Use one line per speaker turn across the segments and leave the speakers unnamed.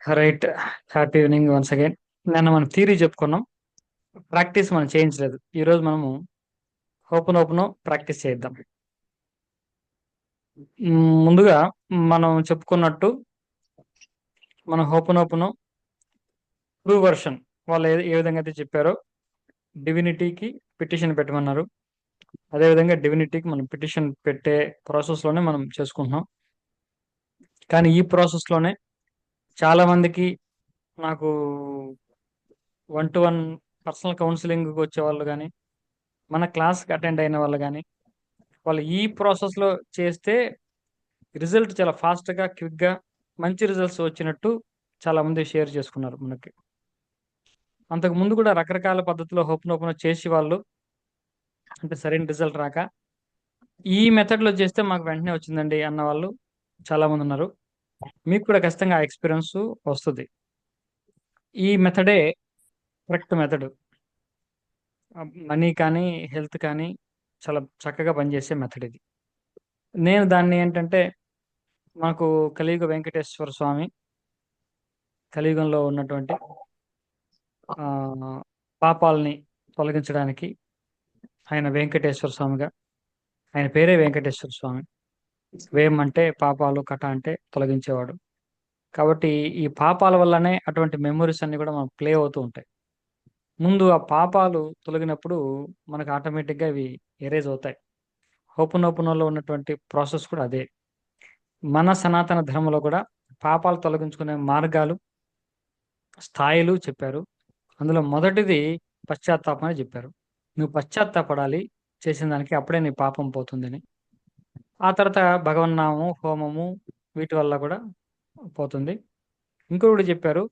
Right. Happy evening once again. నిన్న మనం theory చెప్పుకున్నాం. ప్రాక్టీస్ మనం చేయించలేదు. ఈరోజు మనము ఓపెన్ ప్రాక్టీస్ చేద్దాం. ముందుగా మనం చెప్పుకున్నట్టు మన ఓపెన్ ట్రూ వర్షన్ వాళ్ళు ఏ విధంగా అయితే చెప్పారో డివినిటీకి పిటిషన్ పెట్టమన్నారు. అదేవిధంగా డివినిటీకి మనం పిటిషన్ పెట్టే ప్రాసెస్లోనే మనం చేసుకుంటున్నాం. కానీ ఈ ప్రాసెస్లోనే చాలా మందికి నాకు 1-to-1 పర్సనల్ కౌన్సిలింగ్కి వచ్చే వాళ్ళు కానీ మన క్లాస్కి అటెండ్ అయిన వాళ్ళు కానీ వాళ్ళు ఈ ప్రాసెస్లో చేస్తే రిజల్ట్ చాలా ఫాస్ట్గా క్విక్గా మంచి రిజల్ట్స్ వచ్చినట్టు చాలా మంది షేర్ చేసుకున్నారు మనకి. అంతకు ముందు కూడా రకరకాల పద్ధతిలో ఓపెన్ చేసి వాళ్ళు అంటే సరైన రిజల్ట్ రాక ఈ మెథడ్లో చేస్తే మాకు వెంటనే వచ్చిందండి అన్న వాళ్ళు చాలా మంది ఉన్నారు. మీకు కూడా ఖచ్చితంగా ఆ ఎక్స్పీరియన్స్ వస్తుంది. ఈ మెథడే కరెక్ట్ మెథడ్. మనీ కానీ హెల్త్ కానీ చాలా చక్కగా పనిచేసే మెథడ్ ఇది. నేను దాన్ని ఏంటంటే మాకు కలియుగ వెంకటేశ్వర స్వామి కలియుగంలో ఉన్నటువంటి ఆ, పాపాలని తొలగించడానికి ఆయన వెంకటేశ్వర స్వామిగా, ఆయన పేరే వెంకటేశ్వర స్వామి. వేం అంటే పాపాలు, కట అంటే తొలగించేవాడు. కాబట్టి ఈ పాపాల వల్లనే అటువంటి మెమొరీస్ అన్ని కూడా మనకు ప్లే అవుతూ ఉంటాయి. ముందు ఆ పాపాలు తొలగినప్పుడు మనకు ఆటోమేటిక్గా ఇవి ఎరేజ్ అవుతాయి. ఓపెన్లో ఉన్నటువంటి ప్రాసెస్ కూడా అదే. మన సనాతన ధర్మంలో కూడా పాపాలు తొలగించుకునే మార్గాలు, స్థాయిలు చెప్పారు. అందులో మొదటిది పశ్చాత్తాపం అని చెప్పారు. నువ్వు పశ్చాత్తాపడాలి చేసిన దానికి, అప్పుడే నీ పాపం పోతుందని. ఆ తర్వాత భగవన్నామము, హోమము వీటి వల్ల కూడా పోతుంది. ఇంకొకటి చెప్పారు,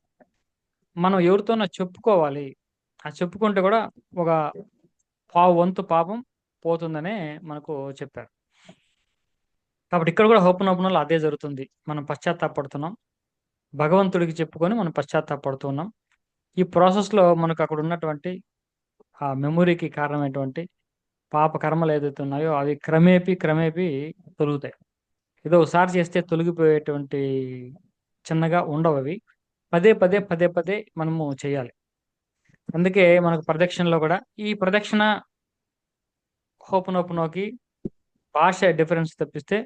మనం ఎవరితోనో చెప్పుకోవాలి. ఆ చెప్పుకుంటే కూడా ఒక పావు వంతు పాపం పోతుందనే మనకు చెప్పారు. కాబట్టి ఇక్కడ కూడా ఓపెన్లో అదే జరుగుతుంది. మనం పశ్చాత్తాపడుతున్నాం, భగవంతుడికి చెప్పుకొని మనం పశ్చాత్తాపడుతున్నాం. ఈ ప్రాసెస్లో మనకు అక్కడ ఉన్నటువంటి ఆ మెమొరీకి కారణమైనటువంటి పాప కర్మలు ఏదైతే ఉన్నాయో అవి క్రమేపీ తొలుగుతాయి. ఏదో ఒకసారి చేస్తే తొలగిపోయేటువంటి చిన్నగా ఉండవు అవి. పదే పదే మనము చేయాలి. అందుకే మనకు ప్రదక్షిణలో కూడా ఈ ప్రదక్షిణ ఓపెన్కి భాష డిఫరెన్స్ తప్పిస్తే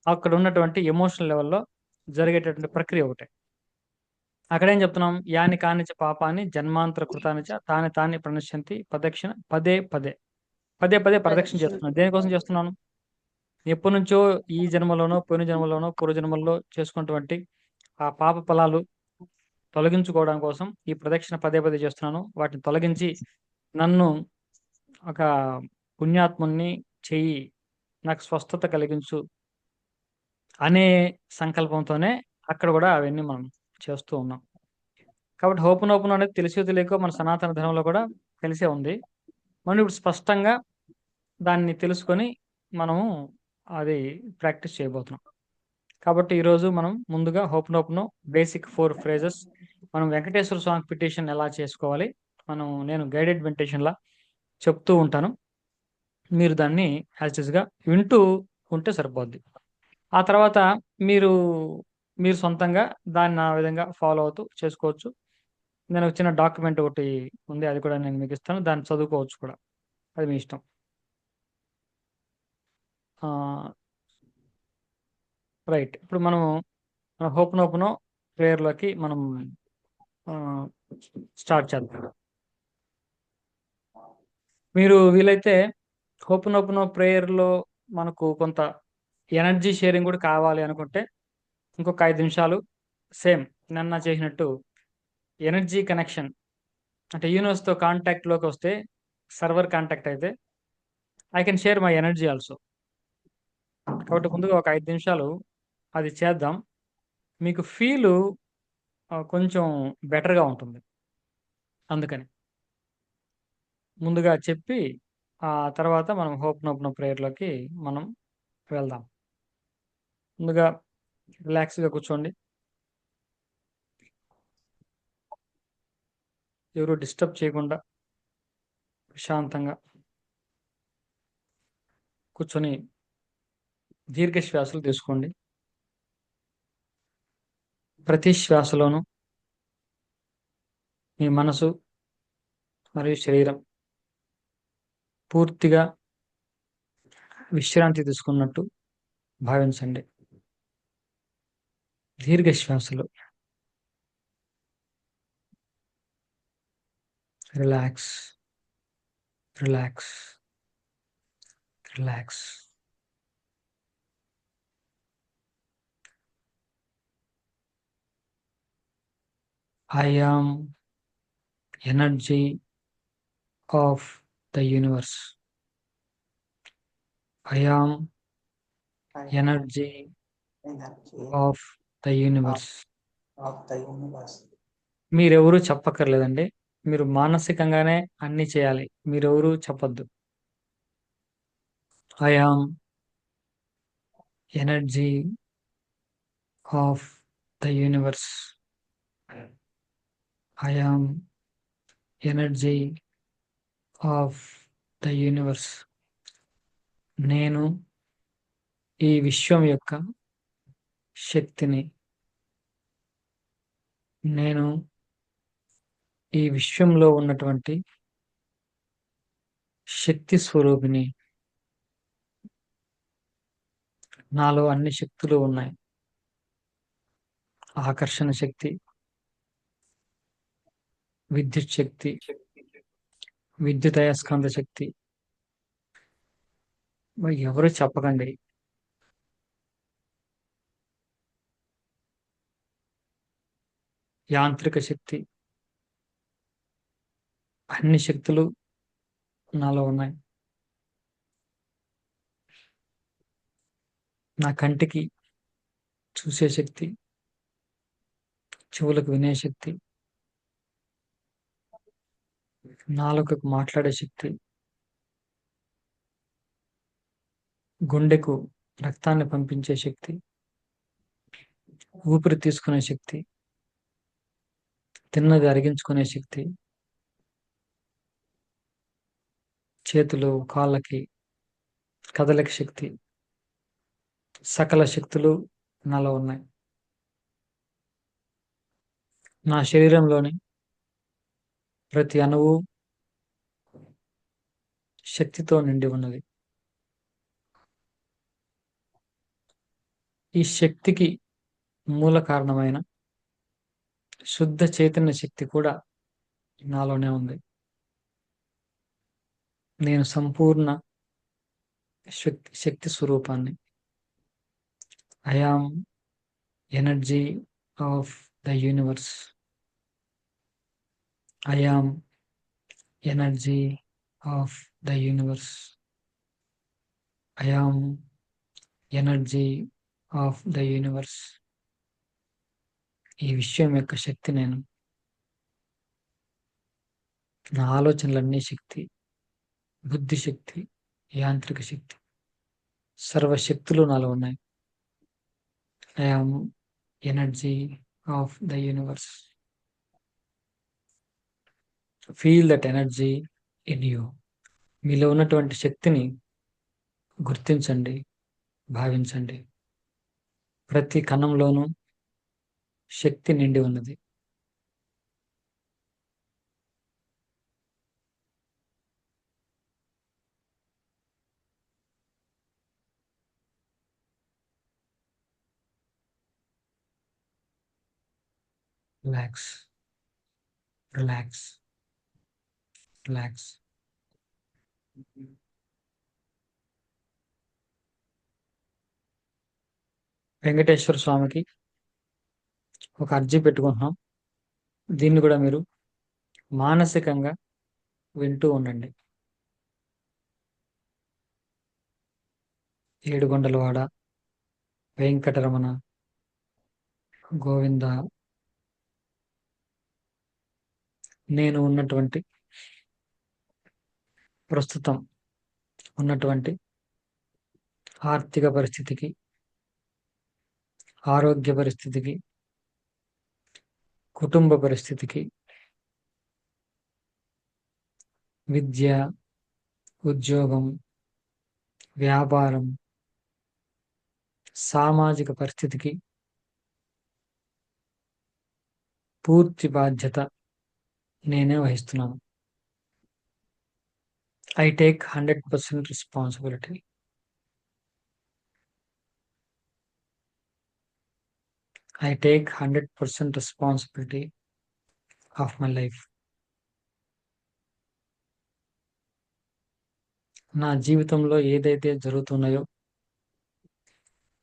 అక్కడ ఉన్నటువంటి ఎమోషనల్ లెవెల్లో జరిగేటటువంటి ప్రక్రియ ఒకటే. అక్కడ ఏం చెప్తున్నాం, యాని కానిచ పాపాన్ని జన్మాంతర కృతానిచ తాని తాని ప్రణశ్యంతి ప్రదక్షిణ పదే పదే ప్రదక్షిణ
ప్రదక్షిణ.
చేస్తున్నాను. దేనికోసం చేస్తున్నాను? ఎప్పటి నుంచో ఈ జన్మలోనో పోయిన జన్మలోనో పూర్వజన్మల్లో చేసుకున్నటువంటి ఆ పాప ఫలాలు తొలగించుకోవడం కోసం ఈ ప్రదక్షిణ పదే చేస్తున్నాను. వాటిని తొలగించి నన్ను ఒక పుణ్యాత్ముని చెయ్యి, నాకు స్వస్థత కలిగించు అనే సంకల్పంతోనే అక్కడ కూడా అవన్నీ మనం చేస్తూ ఉన్నాం. కాబట్టి ఓపెన్ అనేది తెలిసో తెలియకో మన సనాతన ధర్మంలో కూడా తెలిసే ఉంది. మనం ఇప్పుడు స్పష్టంగా దాన్ని తెలుసుకొని మనము అది ప్రాక్టీస్ చేయబోతున్నాం. కాబట్టి ఈరోజు మనం ముందుగా ఓపెన్ బేసిక్ 4 ఫ్రేజెస్ మనం వెంకటేశ్వర స్వామి పిటిషన్ ఎలా చేసుకోవాలి, నేను గైడెడ్ మెడిటేషన్లా చెప్తూ ఉంటాను. మీరు దాన్ని యాజ్ గా వింటూ ఉంటే సరిపోద్ది. ఆ తర్వాత మీరు మీరు సొంతంగా దాన్ని ఆ విధంగా ఫాలో అవుతూ చేసుకోవచ్చు. నేను ఒక చిన్న డాక్యుమెంట్ ఒకటి ఉంది, అది కూడా నేను మీకు ఇస్తాను. దాన్ని చదువుకోవచ్చు కూడా, అది మీ ఇష్టం. రైట్. ఇప్పుడు మనం మన ఓపెన్ ప్రేయర్లోకి మనం స్టార్ట్ చేద్దాం. మీరు వీలైతే ఓపెన్ ప్రేయర్లో మనకు కొంత ఎనర్జీ షేరింగ్ కూడా కావాలి అనుకుంటే ఇంకొక 5 నిమిషాలు సేమ్ నిన్న చేసినట్టు ఎనర్జీ కనెక్షన్ అంటే యూనివర్స్తో కాంటాక్ట్లోకి వస్తే, సర్వర్ కాంటాక్ట్ అయితే I can share my energy also. కాబట్టి ముందుగా ఒక 5 నిమిషాలు అది చేద్దాం. మీకు ఫీలు కొంచెం బెటర్గా ఉంటుంది. అందుకని ముందుగా చెప్పి ఆ తర్వాత మనం ఓపెన్ ప్రేయర్లోకి మనం వెళ్దాం. ముందుగా రిలాక్స్గా కూర్చోండి. ఎవరు డిస్టర్బ్ చేయకుండా ప్రశాంతంగా కూర్చొని దీర్ఘ శ్వాసలు తీసుకోండి. ప్రతి శ్వాసలోనూ మీ మనసు మరియు శరీరం పూర్తిగా విశ్రాంతి తీసుకున్నట్టు భావించండి. దీర్ఘ శ్వాసలు. Relax, relax, relax. I am energy of the universe. I am energy
energy
of the universe.
of the universe.
మీరెవరూ చెప్పక్కర్లేదండి. మీరు మానసికంగానే అన్నీ చేయాలి. మీరెవరూ చెప్పొద్దు. I am energy of the universe. I am energy of the universe. నేను ఈ విశ్వం యొక్క శక్తిని. నేను ఈ విశ్వంలో ఉన్నటువంటి శక్తి స్వరూపిణి. నాలో అన్ని శక్తులు ఉన్నాయి. ఆకర్షణ శక్తి, విద్యుత్ శక్తి, విద్యుదయస్కాంత శక్తి. ఎవరు చెప్పకండి. యాంత్రిక శక్తి, అన్ని శక్తులు నాలో ఉన్నాయి. నా కంటికి చూసే శక్తి, చెవులకు వినే శక్తి, నాలుకకు మాట్లాడే శక్తి, గుండెకు రక్తాన్ని పంపించే శక్తి, ఊపిరి తీసుకునే శక్తి, తిన్నది అరిగించుకునే శక్తి, చేతులు కాళ్ళకి కదలిక శక్తి, సకల శక్తులు నాలో ఉన్నాయి. నా శరీరంలోని ప్రతి అణువు శక్తితో నిండి ఉన్నది. ఈ శక్తికి మూల కారణమైన శుద్ధ చైతన్య శక్తి కూడా నాలోనే ఉంది. నేను సంపూర్ణ శక్తి స్వరూపాన్ని. I am energy of the universe. I am energy of the universe. I am energy of the universe. ఈ విశ్వం యొక్క శక్తి నేను. నా ఆలోచనలన్నీ శక్తి, బుద్ధి శక్తి, యాంత్రిక శక్తి, సర్వశక్తులు నాలో ఉన్నాయి. I am energy of the universe. Feel that energy in you. మీలో ఉన్నటువంటి శక్తిని గుర్తించండి, భావించండి. ప్రతి కణంలోనూ శక్తి నిండి ఉన్నది. Relax, relax, relax. వెంకటేశ్వర స్వామికి ఒక అర్జీ పెట్టుకుంటున్నాం. దీన్ని కూడా మీరు మానసికంగా వింటూ ఉండండి. ఏడుగొండలవాడ వెంకటరమణ గోవింద. నేను ఉన్నటువంటి ప్రస్తుతం ఉన్నటువంటి ఆర్థిక పరిస్థితికి, ఆరోగ్య పరిస్థితికి, కుటుంబ పరిస్థితికి, విద్య, ఉద్యోగం, వ్యాపారం, సామాజిక పరిస్థితికి పూర్తి బాధ్యత నేనే వహిస్తున్నాను. I take 100% responsibility. I take 100% responsibility of my life. నా జీవితంలో ఏదైతే జరుగుతున్నాయో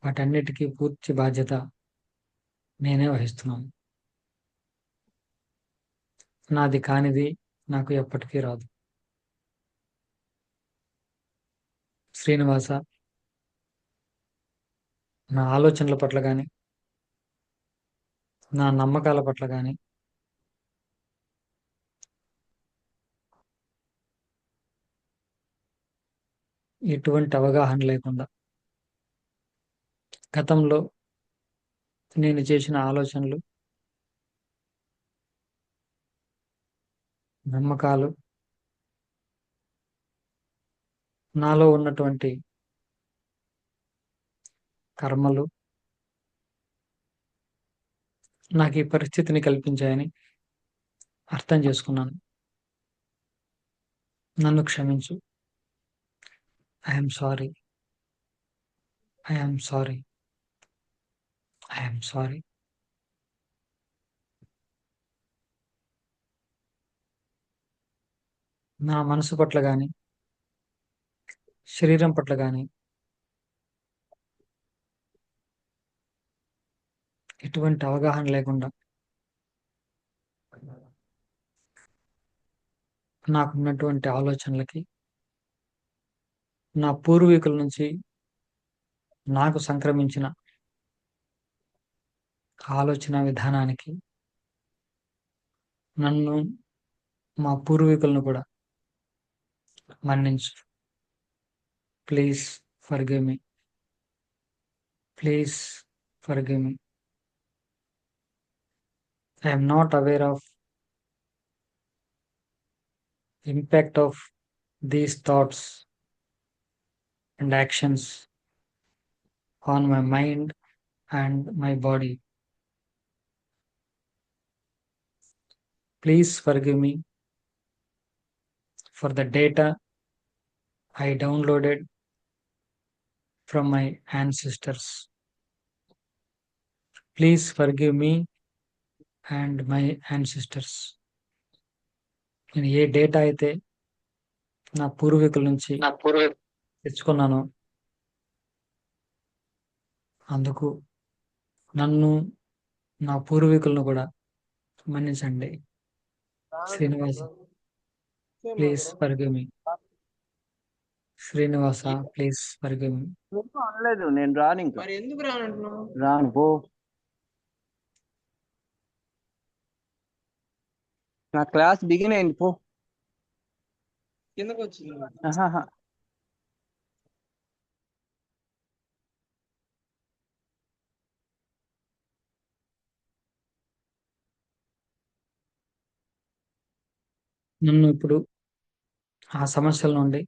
వాటన్నిటికీ పూర్తి బాధ్యత నేనే వహిస్తున్నాను. నాది కానిది నాకు ఎప్పటికీ రాదు. శ్రీనివాస, నా ఆలోచనల పట్ల గాని, నా నమ్మకాల పట్ల గాని ఎటువంటి అవగాహన లేకుండా గతంలో నేను చేసిన ఆలోచనలు, నమ్మకాలు, నాలో ఉన్నటువంటి కర్మలు నాకు ఈ పరిస్థితిని కల్పించాయని అర్థం చేసుకున్నాను. నన్ను క్షమించు. I'm sorry. I'm sorry. I'm sorry. నా మనసు పట్ల గాని, శరీరం పట్ల గాని ఎటువంటి అవగాహన లేకుండా నాకున్నటువంటి ఆలోచనలకి, నా పూర్వీకుల నుంచి నాకు సంక్రమించిన ఆలోచన విధానానికి నన్ను, మా పూర్వీకులను కూడా మన్నించు. Please forgive me. Please forgive me. I am not aware of impact of these thoughts and actions on my mind and my body. Please forgive me for the data I downloaded from my ancestors. Please forgive me and my ancestors. నేను ఏ data అయితే నా పూర్వీకుల నుంచి తెచ్చుకున్నానో అందుకు నన్ను, నా పూర్వీకులను కూడా మన్నించండి. Srinivasa, please forgive me. Srinivasa, please forgive మీ.
అనలేదు, నేను రాను. ఇంకా
మరి ఎందుకు రానంటున్నావు?
రాను పో. నా క్లాస్ బిగిన్ అయింది పో.
కిందకు వచ్చింది.
ఆహాహా.
నన్ను ఇప్పుడు ఆ సమస్యల నుండి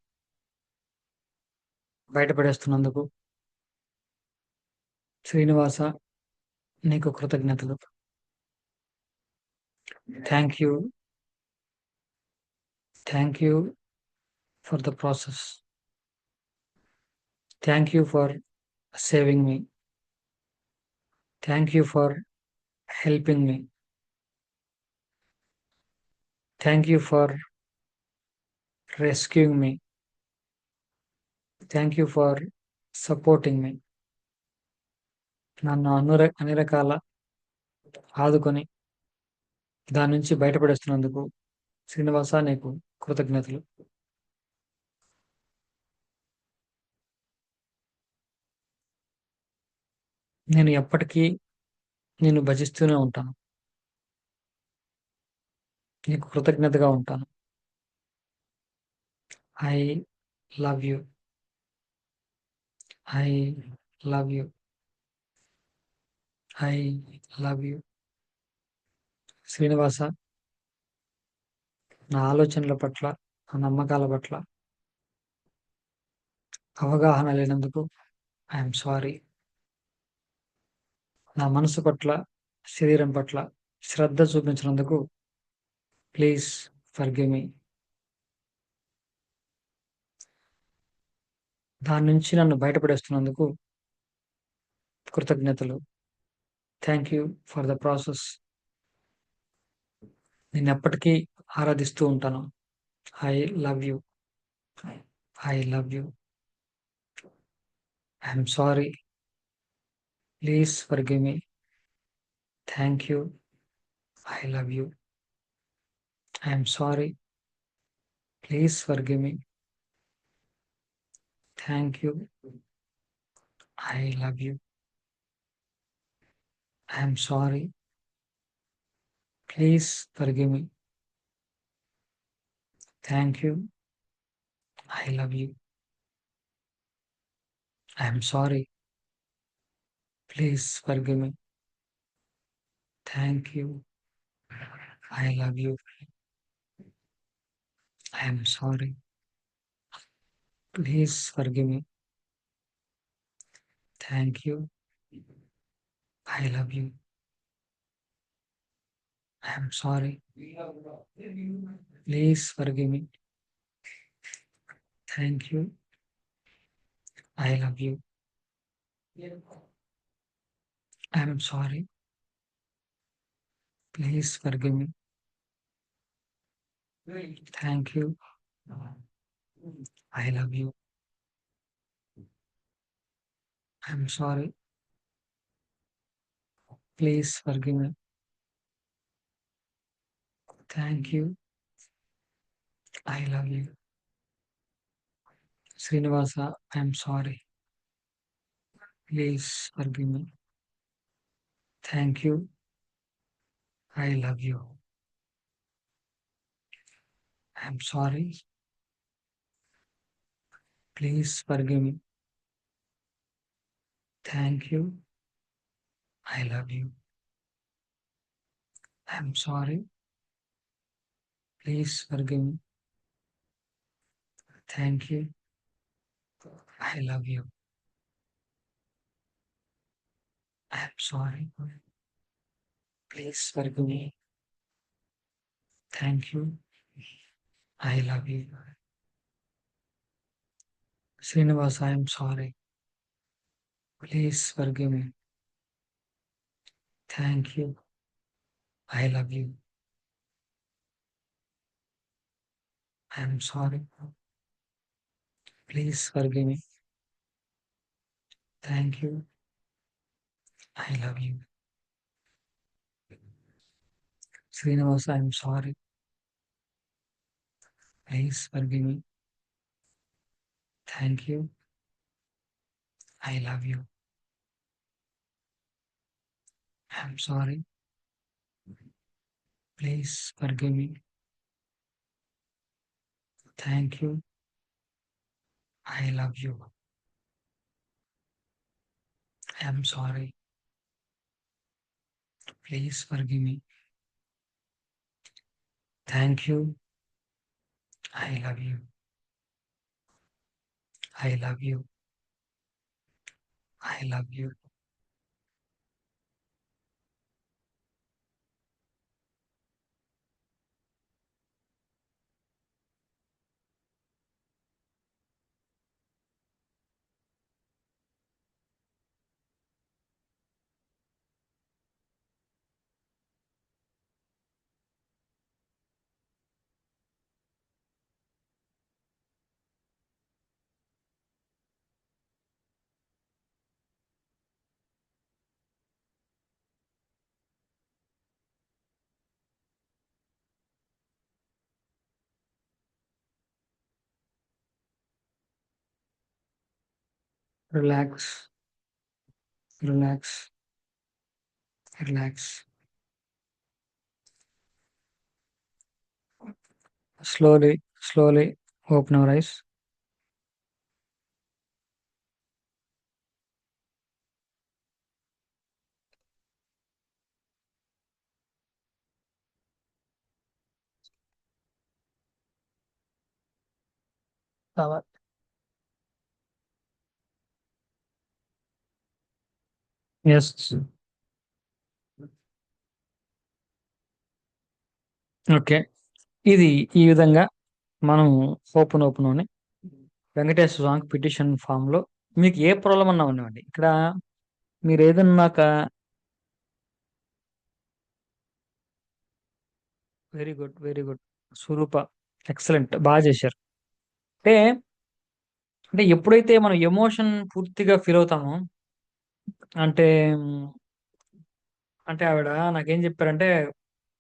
బయటపడేస్తున్నందుకు శ్రీనివాస నీకు కృతజ్ఞతలు. Thank you. Thank you for the process. Thank you for saving me. Thank you for helping me. Thank you for rescuing me. Thank you for supporting me. నన్ను అన్ని రకాల ఆదుకొని దాని నుంచి బయటపడేస్తున్నందుకు శ్రీనివాస నీకు కృతజ్ఞతలు. నేను ఎప్పటికీ నిన్ను భజిస్తూనే ఉంటాను. నీకు కృతజ్ఞతగా ఉంటాను. I love you. I love you. I love you. Srinivasa, నా ఆలోచనల పట్ల, నా నమ్మకాల పట్ల అవగాహన లేనందుకు ఐఎమ్ సారీ. నా మనసు పట్ల, శరీరం పట్ల శ్రద్ధ చూపించినందుకు ప్లీజ్ ఫర్గివ్ మీ. దాని నుంచి నన్ను బయటపడేస్తున్నందుకు కృతజ్ఞతలు. Thank you for the process. నేను ఎప్పటికీ ఆరాధిస్తూ ఉంటాను. I love you. I love you. I'm sorry. Please forgive me. Thank you. I love you. I'm sorry. Please forgive me. Thank you. I love you. I'm sorry. Please forgive me. Thank you. I love you. I'm sorry. Please forgive me. Thank you. I love you. I'm sorry. Please forgive me. Thank you. I love you. I'm sorry. Please forgive me. Thank you. I love you. I'm sorry. Please forgive me. Thank you. I love you. I'm sorry. Please forgive me. Thank you. I love you. Srinivasa, I'm sorry. Please forgive me. Thank you. I love you. I'm sorry. Please forgive me. Thank you. I love you. I'm sorry. Please forgive me. Thank you. I love you. I'm sorry. Please forgive me. Thank you. I love you. Srinivas, I'm sorry. Please forgive me. Thank you. I love you. I'm sorry. Please forgive me. Thank you. I love you. Srinivas, I'm sorry. Please forgive me. Thank you. I love you. I'm sorry. Please forgive me. Thank you. I love you. I'm sorry. Please forgive me. Thank you. I love you. I love you. I love you. Relax, relax, relax. Slowly, slowly open your eyes. Cover. Yes. Okay. ఇది ఈ విధంగా మనం open Venkateswara స్వామికి petition form లో మీకు ఏ problem అన్నా ఉన్నాయండి. ఇక్కడ మీరు ఏదన్నా వెరీ గుడ్, వెరీ గుడ్. స్వరూప, ఎక్సలెంట్, బాగా చేశారు. అంటే అంటే ఎప్పుడైతే మనం ఎమోషన్ పూర్తిగా ఫీల్ అవుతామో, అంటే అంటే ఆవిడ నాకేం చెప్పారంటే,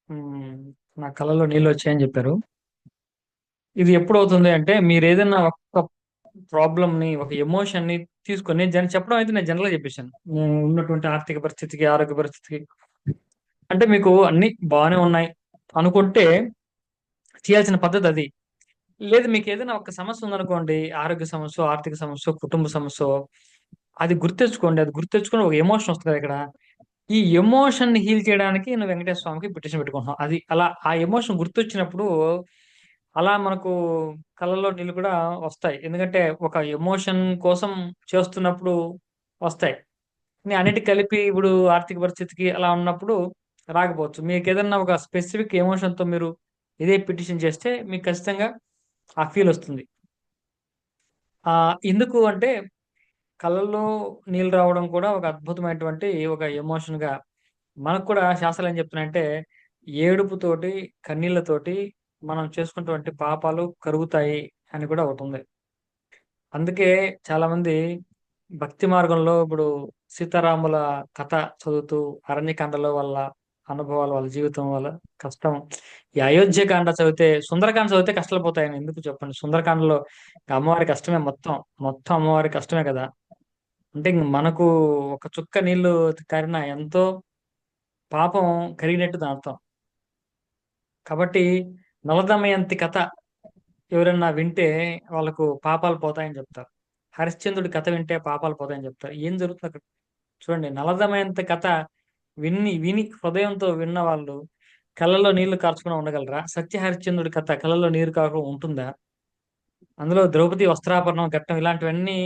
మ్, నా కళ్ళలో నీళ్ళు వచ్చాయని చెప్పారు. ఇది ఎప్పుడు అవుతుంది అంటే, మీరు ఏదైనా ఒక ప్రాబ్లమ్ ని, ఒక ఎమోషన్ ని తీసుకొని, నేను చెప్పడం అయితే నేను జనరల్ గా చెప్పేశాను. ఉన్నటువంటి ఆర్థిక పరిస్థితికి, ఆరోగ్య పరిస్థితికి, అంటే మీకు అన్ని బాగానే ఉన్నాయి అనుకుంటే చేయాల్సిన పద్ధతి అది. లేదు, మీకు ఏదైనా ఒక సమస్య ఉందనుకోండి, ఆరోగ్య సమస్య, ఆర్థిక సమస్య, కుటుంబ సమస్య, అది గుర్తెచ్చుకోండి. అది గుర్తెచ్చుకొని ఒక ఎమోషన్ వస్తుంది కదా ఇక్కడ. ఈ ఎమోషన్ ని హీల్ చేయడానికి నువ్వు వెంకటేశ్వర స్వామికి పిటిషన్ పెట్టుకుంటున్నావు. అది అలా ఆ ఎమోషన్ గుర్తొచ్చినప్పుడు అలా మనకు కళ్ళల్లో నీళ్ళు కూడా వస్తాయి. ఎందుకంటే ఒక ఎమోషన్ కోసం చేస్తున్నప్పుడు వస్తాయి. అన్నిటి కలిపి ఇప్పుడు ఆర్థిక పరిస్థితికి అలా ఉన్నప్పుడు రాకపోవచ్చు. మీకు ఏదన్నా ఒక స్పెసిఫిక్ ఎమోషన్ తో మీరు ఇదే పిటిషన్ చేస్తే మీకు ఖచ్చితంగా ఆ ఫీల్ వస్తుంది. ఎందుకు అంటే కళ్ళల్లో నీళ్ళు రావడం కూడా ఒక అద్భుతమైనటువంటి ఒక ఎమోషన్ గా, మనకు కూడా శాస్త్రాలు ఏం చెప్తున్నాయంటే, ఏడుపుతోటి, కన్నీళ్లతోటి మనం చేసుకున్నటువంటి పాపాలు కరుగుతాయి అని కూడా ఒకటి ఉంది. అందుకే చాలా మంది భక్తి మార్గంలో ఇప్పుడు సీతారాముల కథ చదువుతూ, అరణ్యకాండలో వాళ్ళ అనుభవాలు, వాళ్ళ జీవితం, వాళ్ళ కష్టం, ఈ అయోధ్యకాండ చదివితే, సుందరకాండ చదివితే కష్టాలు పోతాయని ఎందుకు చెప్పండి. సుందరకాండలో అమ్మవారి కష్టమే, మొత్తం మొత్తం అమ్మవారి కష్టమే కదా. అంటే ఇంక మనకు ఒక చుక్క నీళ్లు కారినా ఎంతో పాపం కరిగినట్టు దాని అర్థం. కాబట్టి నలదమయంతి కథ ఎవరన్నా వింటే వాళ్ళకు పాపాలు పోతాయని చెప్తారు. హరిశ్చంద్రుడి కథ వింటే పాపాలు పోతాయని చెప్తారు. ఏం జరుగుతుంది అక్కడ చూడండి. నలదమయంతి కథ విని విని హృదయంతో విన్న వాళ్ళు కళ్ళలో నీళ్లు కార్చుకుని ఉండగలరా? సత్య హరిశ్చంద్రుడి కథ కళ్ళలో నీరు కాకుండా ఉంటుందా? అందులో ద్రౌపది వస్త్రాపరణం ఘట్టం ఇలాంటివన్నీ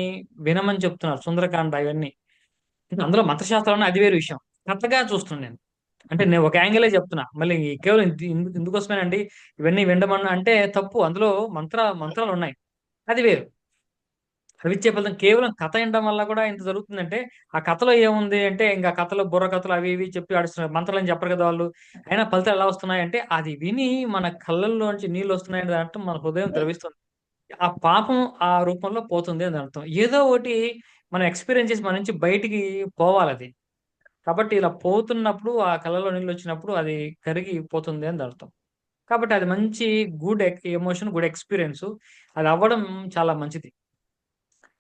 వినమని చెప్తున్నారు. సుందరకాండ ఇవన్నీ. ఇంకా అందులో మంత్రశాస్త్రం అది వేరే విషయం. కథగా చూస్తున్నాను నేను. అంటే నేను ఒక యాంగిలే చెప్తున్నా. మళ్ళీ కేవలం ఇందుకోసమేనండి ఇవన్నీ వినమన్నా అంటే తప్పు. అందులో మంత్రాలు ఉన్నాయి. అది వేరు. రవిచ్చే ఫలితం కేవలం కథ వినడం వల్ల కూడా ఇంత జరుగుతుందంటే, ఆ కథలో ఏముంది అంటే, ఇంకా కథలో బుర్ర కథలు అవి ఇవి చెప్పి ఆడిస్తున్నారు. మంత్రాలు అని చెప్పరు కదా వాళ్ళు. అయినా ఫలితాలు ఎలా వస్తున్నాయి అంటే, అది విని మన కళ్ళల్లోంచి నీళ్ళు వస్తున్నాయని అర్థం, మన హృదయం ద్రవిస్తుంది. ఆ పాపం ఆ రూపంలో పోతుంది అని అర్థం. ఏదో ఒకటి మనం ఎక్స్పీరియన్స్ చేసి మన నుంచి బయటికి పోవాలి అది. కాబట్టి ఇలా పోతున్నప్పుడు ఆ కళ్ళలో నీళ్ళు వచ్చినప్పుడు అది కరిగి పోతుంది అని అర్థం. కాబట్టి అది మంచి గుడ్ ఎమోషన్, గుడ్ ఎక్స్పీరియన్స్. అది అవ్వడం చాలా మంచిది.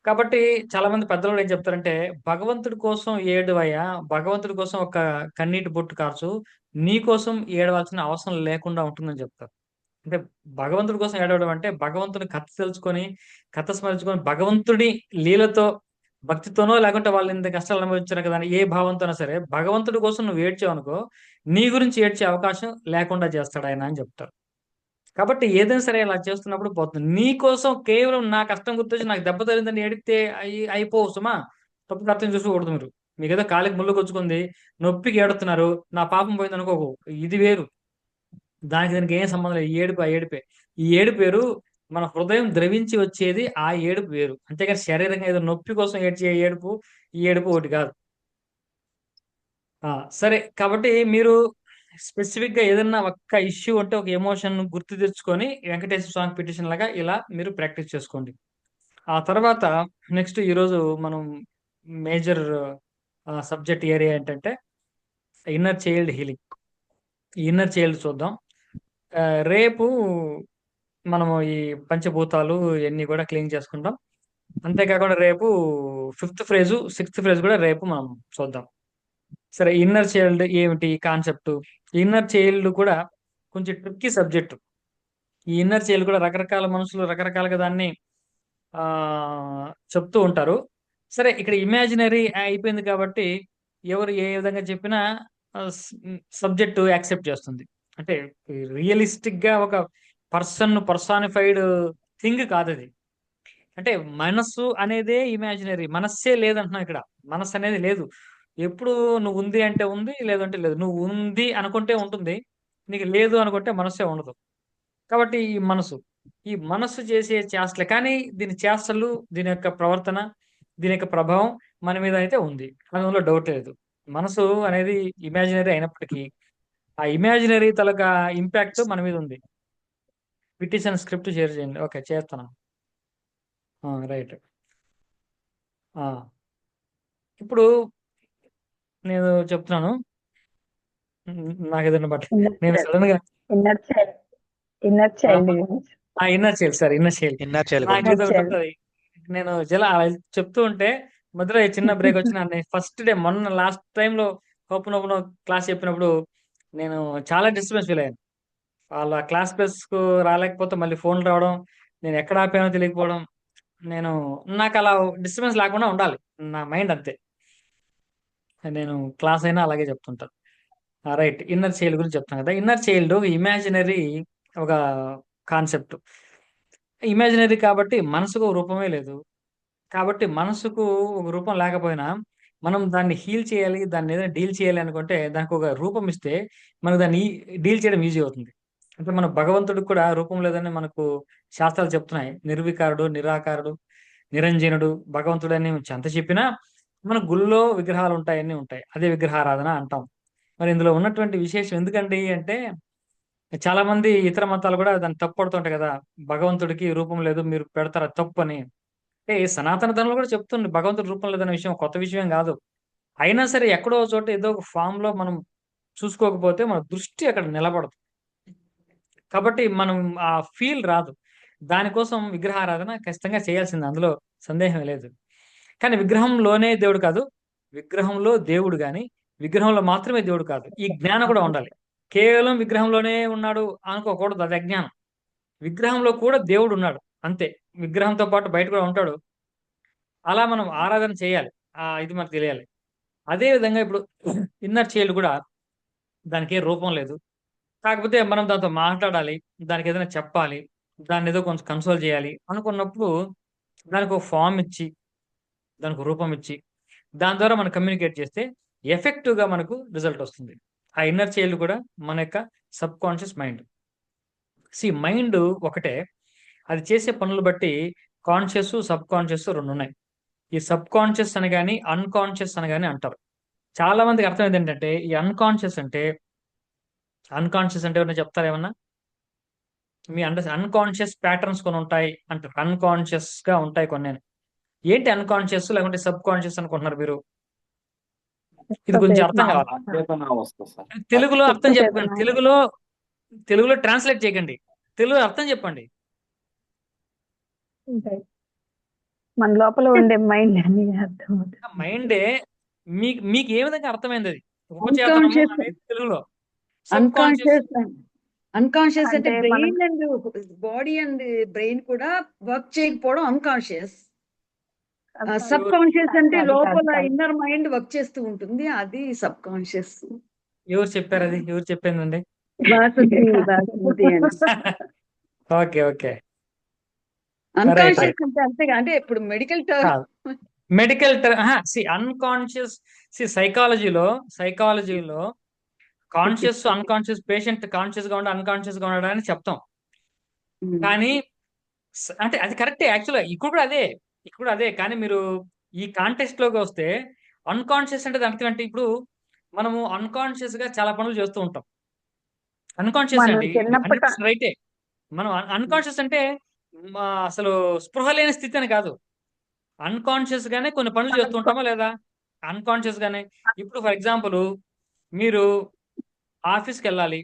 కాబట్టి చాలా మంది పెద్దలు ఏం చెప్తారంటే, భగవంతుడి కోసం ఏడవయ్యా, భగవంతుడి కోసం ఒక కన్నీటి బొట్టు కార్చు, నీ కోసం ఏడవాల్సిన అవసరం లేకుండా ఉంటుందని చెప్తారు. అంటే భగవంతుడి కోసం ఏడవడం అంటే భగవంతుని కథ తెలుసుకొని, కథ స్మరించుకొని, భగవంతుడి లీలతో, భక్తితోనో లేకుంటే వాళ్ళు ఇంత కష్టాలు అనుభవించారు కదా అని ఏ భావంతోనో సరే, భగవంతుడి కోసం నువ్వు ఏడ్చావనుకో, నీ గురించి ఏడ్చే అవకాశం లేకుండా చేస్తాడు ఆయన అని చెప్తారు. కాబట్టి ఏదైనా సరే ఇలా చేస్తున్నప్పుడు పోతుంది. నీ కోసం కేవలం నా కష్టం గుర్తొచ్చి నాకు దెబ్బ తగిలిందని ఏడిస్తే అయిపోవు సుమా. తప్పుగా అర్థం చేసుకోకూడదు మీరు. మీకేదో కాలికి ముళ్ళు గుచ్చుకుంది, నొప్పికి ఏడుతున్నారు, నా పాపం పోయింది అనుకోకు. ఇది వేరు. దానికి ఏం సంబంధం లేదు. ఈ ఏడుపు ఆ ఏడుపే. ఈ ఏడుపు వేరు. మన హృదయం ద్రవించి వచ్చేది ఆ ఏడుపు వేరు. అంతేగాని శరీరంగా ఏదో నొప్పి కోసం ఏడ్చే ఏడుపు, ఈ ఏడుపు ఒకటి కాదు. ఆ సరే, కాబట్టి మీరు స్పెసిఫిక్ గా ఏదన్నా ఒక్క ఇష్యూ అంటే ఒక ఎమోషన్ గుర్తు తెచ్చుకొని వెంకటేశ్వర స్వామి పిటిషన్ లాగా ఇలా మీరు ప్రాక్టీస్ చేసుకోండి. ఆ తర్వాత నెక్స్ట్ ఈరోజు మనం మేజర్ సబ్జెక్ట్ ఏరియా ఏంటంటే inner child healing. Inner child చూద్దాం. ఆ, రేపు మనము ఈ పంచభూతాలు ఇవన్నీ కూడా క్లీన్ చేసుకుంటాం. అంతేకాకుండా రేపు సిక్స్త్ ఫ్రేజ్ కూడా రేపు మనం చూద్దాం. సరే, ఇన్నర్ చైల్డ్ ఏమిటి కాన్సెప్ట్? ఇన్నర్ చైల్డ్ కూడా కొంచెం ట్రిక్కీ సబ్జెక్ట్. ఈ ఇన్నర్ చైల్డ్ కూడా రకరకాల మనుషులు రకరకాలుగా దాన్ని ఆ చెప్తూ ఉంటారు. సరే, ఇక్కడ ఇమాజినరీ అయిపోయింది కాబట్టి ఎవరు ఏ విధంగా చెప్పినా సబ్జెక్ట్ యాక్సెప్ట్ చేస్తుంది. అంటే రియలిస్టిక్ గా ఒక పర్సానిఫైడ్ థింగ్ కాదు అది. అంటే మనస్సు అనేదే ఇమాజినరీ, మనస్సే లేదంటున్నాం ఇక్కడ. మనస్సు అనేది లేదు. ఎప్పుడు నువ్వు ఉంది అంటే ఉంది, లేదంటే లేదు. నువ్వు ఉంది అనుకుంటే ఉంటుంది, నీకు లేదు అనుకుంటే మనస్సే ఉండదు. కాబట్టి ఈ మనస్సు చేసే చేష్టలు కానీ దీని చేష్టలు, దీని యొక్క ప్రవర్తన, దీని యొక్క ప్రభావం మన మీద అయితే ఉంది. అందులో డౌట్ లేదు. మనసు అనేది ఇమాజినరీ అయినప్పటికీ ఆ ఇమాజినరీ తాలూకా ఇంపాక్ట్ మన మీద ఉంది. పిటిషన్ స్క్రిప్ట్ షేర్ చేయండి. ఓకే, చేస్తాను. రైట్. ఇప్పుడు నేను చెప్తున్నాను. నాకు ఏదైనా బట్ నేను సడన్ గా
ఇన్నర్ చైల్డ్ ఇన్నర్ చైల్డ్ గురించి
inner child sir, inner child
inner child
నాకు
గురించి
ఇది ఒకటి ఉంటుంది. నేను అలా చెప్తూ ఉంటే మధ్యలో ఈ చిన్న బ్రేక్ వచ్చిన ఫస్ట్ డే మొన్న లాస్ట్ టైంలో ఓపెన్ క్లాస్ చెప్పినప్పుడు నేను చాలా డిస్టర్బెన్స్ ఫీల్ అయ్యాను. వాళ్ళ క్లాస్ ప్లస్ కు రాలేకపోతే మళ్ళీ ఫోన్ రావడం, నేను ఎక్కడ ఆపానో తెలియకపోవడం, నాకు అలా డిస్టర్బెన్స్ లేకుండా ఉండాలి నా మైండ్, అంతే. నేను క్లాస్ అయినా అలాగే చెప్తుంటాను. రైట్, ఇన్నర్ చైల్డ్ గురించి చెప్తాను కదా. ఇన్నర్ చైల్డ్ ఇమాజినరీ ఒక కాన్సెప్ట్. ఇమాజినరీ కాబట్టి మనసుకు ఒక రూపమే లేదు. కాబట్టి మనసుకు ఒక రూపం లేకపోయినా మనం దాన్ని హీల్ చేయాలి, దాన్ని ఏదైనా డీల్ చేయాలి అనుకుంటే దానికి ఒక రూపం ఇస్తే మనకు దాన్ని డీల్ చేయడం ఈజీ అవుతుంది. అంటే మన భగవంతుడికి కూడా రూపం లేదని మనకు శాస్త్రాలు చెప్తున్నాయి. నిర్వికారుడు, నిరాకారుడు, నిరంజనుడు భగవంతుడు అని ఎంత చెప్పినా మన గుళ్ళో విగ్రహాలు ఉంటాయన్నీ ఉంటాయి. అదే విగ్రహారాధన అంటాం. మరి ఇందులో ఉన్నటువంటి విశేషం ఎందుకండి అంటే, చాలా మంది ఇతర మతాలు కూడా దాన్ని తప్పు పడుతుంటాయి కదా. భగవంతుడికి రూపం లేదు, మీరు పెడతారు అది తప్పు అని. అంటే సనాతన ధర్మంలో కూడా చెప్తుంది భగవంతుడి రూపం లేదనే విషయం కొత్త విషయం కాదు. అయినా సరే ఎక్కడో ఒక చోట ఏదో ఒక ఫామ్ లో మనం చూసుకోకపోతే మన దృష్టి అక్కడ నిలబడదు. కాబట్టి మనం ఆ ఫీల్ రాదు. దానికోసం విగ్రహారాధన ఖచ్చితంగా చేయాల్సింది, అందులో సందేహం లేదు. కానీ విగ్రహంలోనే దేవుడు కాదు, విగ్రహంలో దేవుడు గాని విగ్రహంలో మాత్రమే దేవుడు కాదు. ఈ జ్ఞానం కూడా ఉండాలి. కేవలం విగ్రహంలోనే ఉన్నాడు అనుకోకూడదు, అది అజ్ఞానం. విగ్రహంలో కూడా దేవుడు ఉన్నాడు, అంతే. విగ్రహంతో పాటు బయట కూడా ఉంటాడు. అలా మనం ఆరాధన చేయాలి. ఇది మనకు తెలియాలి. అదే విధంగా ఇప్పుడు ఇన్నర్ చైల్డ్ కూడా దానికి ఏ రూపం లేదు. కాకపోతే మనం దాంతో మాట్లాడాలి, దానికి ఏదైనా చెప్పాలి, దాన్ని ఏదో కొంచెం కన్సోల్ చేయాలి అనుకున్నప్పుడు దానికి ఒక ఫామ్ ఇచ్చి, దానికి ఒక రూపం ఇచ్చి, దాని ద్వారా మనం కమ్యూనికేట్ చేస్తే ఎఫెక్టివ్ గా మనకు రిజల్ట్ వస్తుంది. ఆ ఇన్నర్ చైల్డ్ కూడా మన యొక్క సబ్ కాన్షియస్ మైండ్. మైండ్ ఒకటే, అది చేసే పనులు బట్టి కాన్షియస్, సబ్ కాన్షియస్ రెండు ఉన్నాయి. ఈ సబ్ కాన్షియస్ అని కానీ అన్కాన్షియస్ అని కానీ అంటారు. చాలా మందికి అర్థమైంది ఏంటంటే ఈ అన్కాన్షియస్ అంటే ఏమన్నా చెప్తారు? ఏమన్నా మీ అన్కాన్షియస్ ప్యాటర్న్స్ కొన్ని ఉంటాయి అంటారు. అన్కాన్షియస్ గా ఉంటాయి కొన్ని. ఏంటి అన్కాన్షియస్ లేకుంటే సబ్ కాన్షియస్ అనుకుంటున్నారు మీరు? ఇది కొంచెం అర్థం కావాలి. తెలుగులో అర్థం చెప్పండి. తెలుగులో ట్రాన్స్లేట్ చేయకండి, తెలుగు అర్థం చెప్పండి.
ఉంటాయి మన లోపల ఉండే మైండ్ అని అర్థం
మైండే మీకు ఏ విధంగా అర్థమైంది అది? ఉపచేతనము
Unconscious.
అనేది తెలుగులో. సబ్
అన్కాన్షియస్ అన్కాన్షియస్ అంటే
అంటే మనం-
brain and body and brain కూడా వర్క్ చేయకపోవడం అన్కాన్షియస్. సబ్ కాన్షియస్ అంటే
అది
లోపల
కాదు.
ఇన్నర్ మైండ్ వర్క్ చేస్తూ ఉంటుంది, అది సబ్ కాన్షియస్.
ఎవరు చెప్పారు? అది ఎవరు చెప్పిందండి?
బాసుంది అని.
ఓకే.
అన్కాన్షియస్ అంటే అంతేగా, అంటే ఇప్పుడు మెడికల్ టర్మ్.
మెడికల్ అన్కాన్షియస్ సైకాలజీలో కాన్షియస్ అన్కాన్షియస్, పేషెంట్ కాన్షియస్ గా ఉండి అన్కాన్షియస్ గా ఉండడానికి చెప్తాం. కానీ అంటే అది కరెక్టే యాక్చువల్గా, ఇక్కడ కూడా అదే. కానీ మీరు ఈ కాంటెక్స్ట్ లోకి వస్తే అన్కాన్షియస్ అంటే దాని అర్థం అంటే, ఇప్పుడు మనము అన్కాన్షియస్ గా చాలా పనులు చేస్తూ ఉంటాం. అన్కాన్షియస్
మనం
అండి,
చిన్నప్పటి
100% రైటే. మనం అన్కాన్షియస్ అంటే అసలు స్పృహ లేని స్థితి అని కాదు. అన్కాన్షియస్ గానే కొన్ని పనులు చేస్తూ ఉంటామా లేదా? అన్కాన్షియస్ గానే. ఇప్పుడు ఫర్ ఎగ్జాంపుల్, మీరు ఆఫీస్కి వెళ్ళాలి,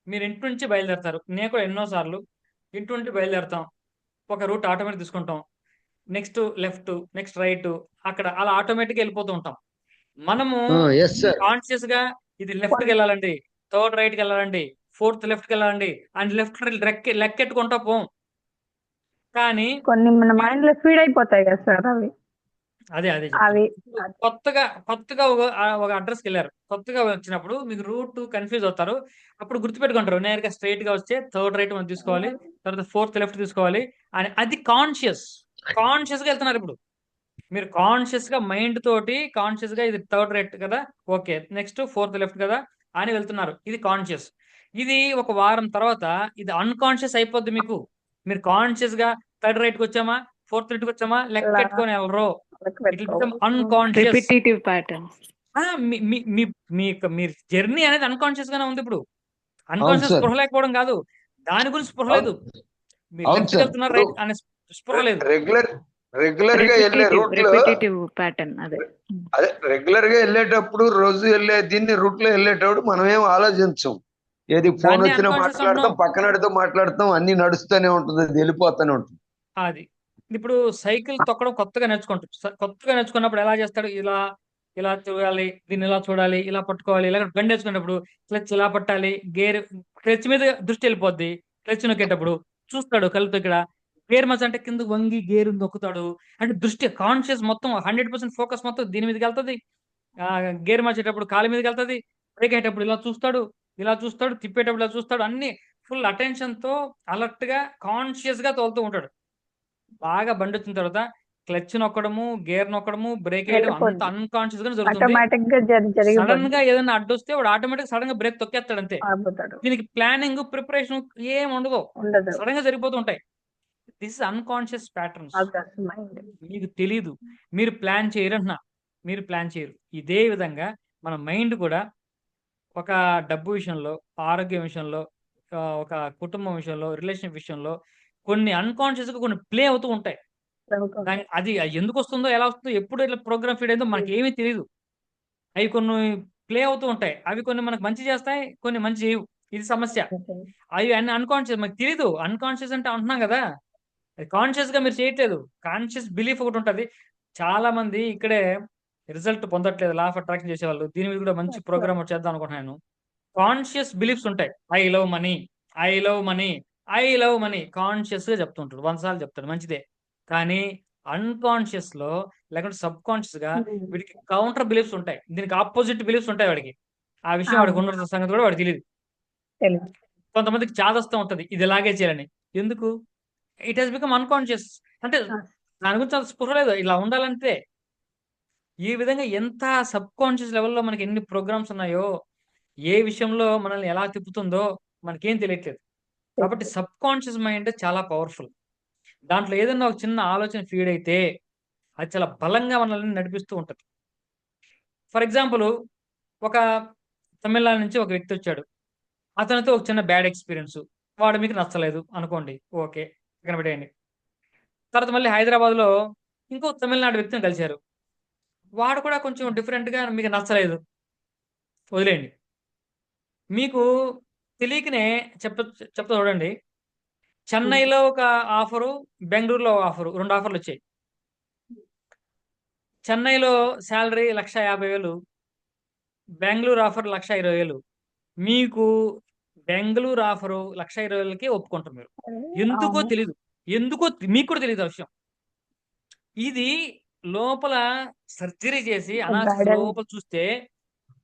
మీరు ఇంటి నుంచి బయలుదేరతారు. నేను కూడా ఎన్నోసార్లు ఇంటి నుండి బయలుదేరతాం, ఒక రూట్ ఆటోమేటిక్ తీసుకుంటాం, నెక్స్ట్ లెఫ్ట్, నెక్స్ట్ రైట్, అక్కడ అలా ఆటోమేటిక్ వెళ్ళిపోతూ ఉంటాం. మనము కాన్షియస్ గా ఇది లెఫ్ట్ కి వెళ్ళాలండి, థర్డ్ రైట్ కి వెళ్ళాలండి, ఫోర్త్ లెఫ్ట్ కి వెళ్ళాలండి అని లెఫ్ట్ లెక్కెట్టుకుంటా పోం. కానీ
కొన్ని మన మైండ్ లో ఫీడ్ అయిపోతాయి కదా సార్ అవి
అదే
అవి
కొత్తగా ఒక అడ్రస్ కి వెళ్ళారు. కొత్తగా వచ్చినప్పుడు మీకు రూట్ కన్ఫ్యూజ్ అవుతారు. అప్పుడు గుర్తుపెట్టుకుంటారు, నేరుగా స్ట్రైట్ గా వస్తే థర్డ్ రైట్ మనం తీసుకోవాలి, తర్వాత ఫోర్త్ లెఫ్ట్ తీసుకోవాలి అని. అది కాన్షియస్ గా వెళ్తున్నారు. ఇప్పుడు మీరు కాన్షియస్ గా మైండ్ తోటి కాన్షియస్ గా ఇది థర్డ్ రైట్ కదా, ఓకే, నెక్స్ట్ ఫోర్త్ లెఫ్ట్ కదా అని వెళ్తున్నారు. ఇది కాన్షియస్. ఇది ఒక వారం తర్వాత ఇది అన్కాన్షియస్ అయిపోద్ది మీకు. మీరు కాన్షియస్ గా థర్డ్ రైట్ కి వచ్చామా, ఫోర్త్ రైట్ కి వచ్చామా లెక్క
అలా
పెట్టుకొని వెళ్ళరు.
లెక్క
ఇట్ విల్ బికమ్
పెట్టుకోవు.
అన్కాన్షియస్.
Repetitive pattern.
మీ జర్నీ అనేది అన్కాన్షియస్ గానే ఉంది ఇప్పుడు.
అవును
అన్కాన్షియస్
సార్.
స్పృహ లేకపోవడం కాదు, దాని గురించి స్పృహ లేదు.
అవును
మీరు
అవును
లెఫ్ట్
సార్.
వెళ్తున్నారు
ఇప్పుడు
రైట్ అనే స్పృహ లేదు.
రెగ్యులర్ గా వెళ్ళే రూట్ లో
రిపిటేటివ్ ప్యాటర్న్ అదే.
అదే రెగ్యులర్ గా వెళ్ళేటప్పుడు రోజు దీన్ని రూట్ లో వెళ్ళేటప్పుడు మనం ఏం ఆలోచించం. ఏది ఫోన్
దాన్ని
వచ్చినా
అన్కాన్షియస్
మాట్లాడతాం,
అంటున్నాం.
పక్కనడితో మాట్లాడతాం, అన్ని నడుస్తూనే ఉంటుంది, అది వెళ్ళిపోతూనే ఉంటుంది.
అది ఇప్పుడు సైకిల్ తొక్కడం కొత్తగా నేర్చుకుంటాడు. కొత్తగా నేర్చుకున్నప్పుడు ఎలా చేస్తాడు, ఇలా ఇలా చూడాలి, దీన్ని ఇలా చూడాలి, ఇలా పట్టుకోవాలి, ఇలా బండి వేసుకునేటప్పుడు క్లచ్ ఇలా పట్టాలి, గేర్ క్లచ్ మీద దృష్టి వెళ్ళిపోద్ది. క్లచ్ నొక్కేటప్పుడు చూస్తాడు కళ్ళతో ఇక్కడ గేర్ మచ్చ అంటే కింద వంగి గేర్ నొక్కుతాడు. అంటే దృష్టి కాన్షియస్ మొత్తం 100% ఫోకస్ మొత్తం దీని మీదకి వెళ్తుంది. గేర్ మార్చేటప్పుడు కాలు మీదకి వెళ్తుంది. బ్రేక్ అయ్యేటప్పుడు ఇలా చూస్తాడు, ఇలా చూస్తాడు, తిప్పేటప్పుడు ఇలా చూస్తాడు. అన్ని ఫుల్ అటెన్షన్ తో అలర్ట్ గా కాన్షియస్ గా తోలుతూ ఉంటాడు. బాగా బండి వచ్చిన తర్వాత క్లచ్ నొక్కడము, గేర్ నొక్కడము, బ్రేక్ వేయడం అంత
వెళ్ళిపోద్ది.
అన్కాన్షియస్ గా జరుగుతుంది.
ఆటోమేటిక్ గా
సడన్
జరిగిపోద్ది.
గా ఏదైనా అడ్డొస్తే వాడు ఆటోమేటిక్ సడన్ గా బ్రేక్ తొక్కేస్తాడు అంతే.
ఆగిపోతాడు.
దీనికి ప్లానింగ్ ప్రిపరేషన్ ఏం ఉండదు,
ఉండదు.
సడన్ గా జరిగిపోతూ ఉంటాయి. This is unconscious patterns.
Mind.
మీకు తెలీదు, మీరు ప్లాన్ చేయరు అంటున్నా. మీరు ప్లాన్ చేయరు. ఇదే విధంగా మన మైండ్ కూడా ఒక డబ్బు విషయంలో, ఆరోగ్యం విషయంలో, ఒక కుటుంబం విషయంలో, రిలేషన్ విషయంలో కొన్ని అన్కాన్షియస్ గా కొన్ని ప్లే అవుతూ ఉంటాయి. అది ఎందుకు వస్తుందో, ఎలా వస్తుందో, ఎప్పుడు ఇట్లా ప్రోగ్రామ్ ఫీడ్ అయిందో మనకి ఏమీ తెలియదు. అవి కొన్ని ప్లే అవుతూ ఉంటాయి. అవి కొన్ని మనకు మంచి చేస్తాయి, కొన్ని మంచి చేయవు. ఇది సమస్య. అవి అన్ని అన్కాన్షియస్, మనకు తెలీదు. అన్కాన్షియస్ అంటే అంటున్నాం కదా, అది కాన్షియస్ గా మీరు చేయట్లేదు. కాన్షియస్ బిలీఫ్ ఒకటి ఉంటుంది. చాలా మంది ఇక్కడే రిజల్ట్ పొందట్లేదు. లా ఆఫ్ అట్రాక్షన్ చేసేవాళ్ళు దీని మీద కూడా మంచి ప్రోగ్రామ్ చేద్దాం అనుకుంటున్నాను. కాన్షియస్ బిలీఫ్స్ ఉంటాయి. I love money, I love money, I love money conscious గా చెప్తుంటాడు. 100 సార్లు చెప్తాడు, మంచిదే. కానీ అన్కాన్షియస్ లో లేకుంటే సబ్ కాన్షియస్ గా వీడికి కౌంటర్ బిలీఫ్స్ ఉంటాయి. దీనికి ఆపోజిట్ బిలీఫ్స్ ఉంటాయి వాడికి. ఆ విషయం వాడికి ఉన్న సంగతి కూడా వాడికి తెలియదు. కొంతమందికి చాదస్తూ ఉంటది, ఇది ఇలాగే చేయాలని. ఎందుకు? It has become unconscious. అంటే దాని గురించి అంత స్పృహ లేదు, ఇలా ఉండాలంటే. ఈ విధంగా ఎంత సబ్ కాన్షియస్ లెవెల్లో మనకి ఎన్ని ప్రోగ్రామ్స్ ఉన్నాయో, ఏ విషయంలో మనల్ని ఎలా తిప్పుతుందో మనకేం తెలియట్లేదు. కాబట్టి సబ్ కాన్షియస్ మైండ్ చాలా పవర్ఫుల్. దాంట్లో ఏదైనా ఒక చిన్న ఆలోచన ఫీడ్ అయితే అది చాలా బలంగా మనల్ని నడిపిస్తూ ఉంటుంది. ఫర్ ఎగ్జాంపుల్, ఒక తమిళనాడు నుంచి ఒక వ్యక్తి వచ్చాడు. అతనితో ఒక చిన్న బ్యాడ్ ఎక్స్పీరియన్స్, వాడు మీకు నచ్చలేదు అనుకోండి, ఓకే కనబడేయండి. తర్వాత మళ్ళీ హైదరాబాద్లో ఇంకో తమిళనాడు వ్యక్తిని కలిశారు. వాడు కూడా కొంచెం డిఫరెంట్గా మీకు నచ్చలేదు, వదిలేయండి. మీకు తెలియకనే చెప్తా చూడండి. చెన్నైలో ఒక ఆఫరు, బెంగళూరులో ఆఫరు, 2 ఆఫర్లు వచ్చాయి. చెన్నైలో శాలరీ 1,50,000, బెంగళూరు ఆఫర్ 1,20,000. మీకు బెంగళూరు ఆఫరు 1,20,000కే ఒప్పుకుంటారు మీరు. ఎందుకో తెలీదు, ఎందుకో మీకు కూడా తెలియదు ఆ విషయం. ఇది లోపల సర్జరీ చేసి అనాలిసిస్ లోపల చూస్తే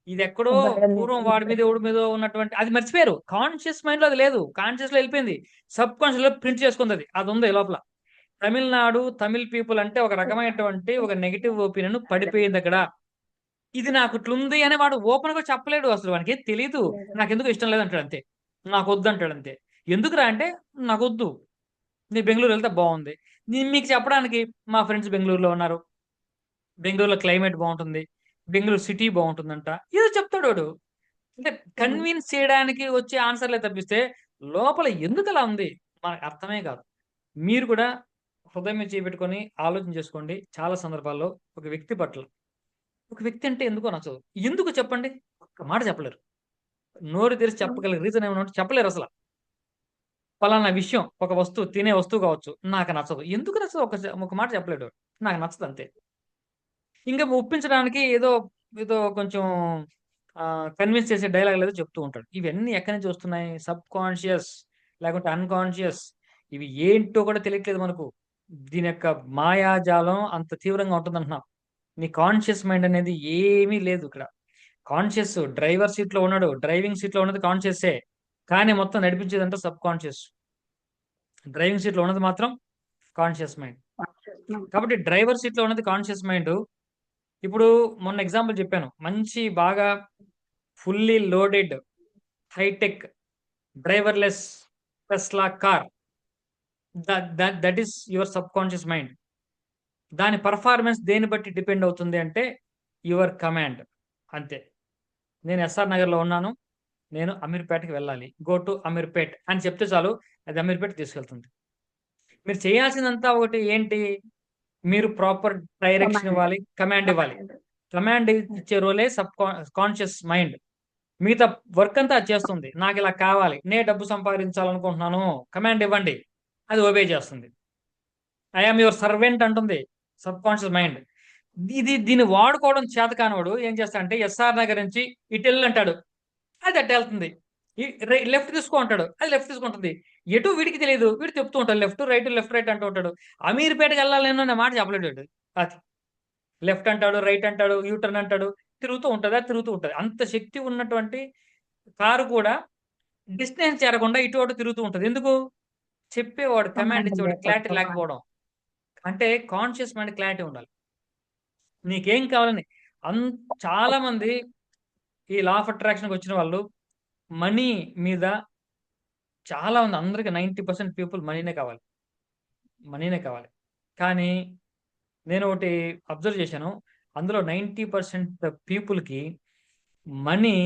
ఇది ఎక్కడో పూర్వం వాడి మీద ఎవడి మీద ఉన్నటువంటి అది మర్చిపోయారు. కాన్షియస్ మైండ్ లో అది లేదు, కాన్షియస్ లో వెళ్ళిపోయింది. సబ్ కాన్షియస్ లో ప్రింట్ చేసుకుంది, అది ఉంది లోపల. తమిళనాడు, తమిళ్ పీపుల్ అంటే ఒక రకమైనటువంటి ఒక నెగిటివ్ ఒపీనియన్ పడిపోయింది అక్కడ. ఇది నాకు ఇట్లుంది అని వాడు ఓపెన్ గా చెప్పలేడు. అసలు వానికి తెలియదు. నాకు ఎందుకు ఇష్టం లేదంటాడు అంతే, నాకు వద్దు అంటాడు అంతే. ఎందుకురా అంటే నాకు వద్దు, నీ బెంగళూరు వెళ్తే బాగుంది. నేను మీకు చెప్పడానికి మా ఫ్రెండ్స్ బెంగళూరులో ఉన్నారు, బెంగళూరులో క్లైమేట్ బాగుంటుంది, బెంగళూరు సిటీ బాగుంటుందంట, ఏదో చెప్తాడు వాడు. అంటే కన్విన్స్ చేయడానికి వచ్చే ఆన్సర్లే తప్పిస్తే లోపల ఎందుకు అలా ఉంది మనకు అర్థమే కాదు. మీరు కూడా హృదయం మీద చేపెట్టుకొని ఆలోచన చేసుకోండి. చాలా సందర్భాల్లో ఒక వ్యక్తి పట్ల, ఒక వ్యక్తి అంటే ఎందుకో నచ్చదు. ఎందుకు చెప్పండి? ఒక్క మాట చెప్పలేరు. నోరు తెరిచి చెప్పగల రీజన్ ఏమైనా ఉంటే చెప్పలేరు అసలు. పలానా విషయం, ఒక వస్తువు, తినే వస్తువు కావచ్చు, నాకు నచ్చదు. ఎందుకు నచ్చదు? ఒక మాట చెప్పలేడు. నాకు నచ్చదు అంతే. ఇంకా ఒప్పించడానికి ఏదో ఏదో కొంచెం కన్విన్స్ చేసే డైలాగ్ ఏదో చెప్తూ ఉంటాడు. ఇవన్నీ ఎక్కడి నుంచి వస్తున్నాయి? సబ్ కాన్షియస్ లేకుంటే అన్కాన్షియస్. ఇవి ఏంటో కూడా తెలియట్లేదు మనకు. దీని యొక్క మాయాజాలం అంత తీవ్రంగా ఉంటుంది అంటున్నాం. నీ కాన్షియస్ మైండ్ అనేది ఏమీ లేదు ఇక్కడ. కాన్షియస్ డ్రైవర్ సీట్ లో ఉన్నాడు, డ్రైవింగ్ సీట్ లో ఉన్నది కాన్షియస్సే, కానీ మొత్తం నడిపించేదంటే సబ్ కాన్షియస్. డ్రైవింగ్ సీట్ లో ఉన్నది మాత్రం కాన్షియస్ మైండ్. కాబట్టి డ్రైవర్ సీట్ లో ఉన్నది కాన్షియస్ మైండ్. ఇప్పుడు మొన్న ఎగ్జాంపుల్ చెప్పాను, మంచి బాగా fully loaded hitech driverless Tesla car, that is your subconscious mind. దాని పర్ఫార్మెన్స్ దేని బట్టి డిపెండ్ అవుతుంది అంటే యువర్ కమాండ్. అంతే. నేను ఎస్ఆర్ నగర్లో ఉన్నాను, నేను అమీర్పేటకి వెళ్ళాలి, గో టు అమీర్పేట్ అని చెప్తే చాలు, అది అమీర్పేట తీసుకెళ్తుంది. మీరు చేయాల్సిందంతా ఒకటి ఏంటి, మీరు ప్రాపర్ డైరెక్షన్ ఇవ్వాలి, కమాండ్ ఇవ్వాలి. కమాండ్ ఇచ్చే రోలే సబ్ కాన్షియస్ మైండ్. మిగతా వర్క్ అంతా అది చేస్తుంది. నాకు ఇలా కావాలి, నేను డబ్బు సంపాదించాలనుకుంటున్నాను, కమాండ్ ఇవ్వండి, అది ఒబే చేస్తుంది. ఐఎమ్ యువర్ సర్వెంట్ అంటుంది సబ్ కాన్షియస్ మైండ్. దీన్ని వాడుకోవడం చేత కానివాడు ఏం చేస్తాడంటే ఎస్ఆర్ నగర్ నుంచి ఇటు వెళ్ళు అంటాడు, అది అట్ట వెళ్తుంది. లెఫ్ట్ తీసుకో అంటాడు, అది లెఫ్ట్ తీసుకుంటుంది. ఎటు వీడికి తెలియదు, వీడు చెప్తూ ఉంటాడు లెఫ్ట్ రైట్ అంటూ ఉంటాడు. అమీర్పేటకి వెళ్ళాలి నేను అనే మాట చెప్పలేడు వీడు. అది లెఫ్ట్ అంటాడు, రైట్ అంటాడు, యూటర్న్ అంటాడు, తిరుగుతూ ఉంటుంది, అది తిరుగుతూ ఉంటుంది. అంత శక్తి ఉన్నటువంటి కారు కూడా డెస్టినేషన్ చేరకుండా ఇటు అటు తిరుగుతూ ఉంటుంది. ఎందుకు? చెప్పేవాడు, కమాండ్ ఇచ్చేవాడు క్లారిటీ లేకపోవడం. అంటే కాన్షియస్ మైండ్ క్లారిటీ ఉండాలి. నీకేం కావాలని చాలా మంది ఈ లా ఆఫ్ అట్రాక్షన్కి వచ్చిన వాళ్ళు మనీ మీద చాలా మంది, అందరికి 90% పీపుల్ మనీనే కావాలి. కానీ నేను ఒకటి అబ్జర్వ్ చేశాను, అందులో 90% పీపుల్కి మనీ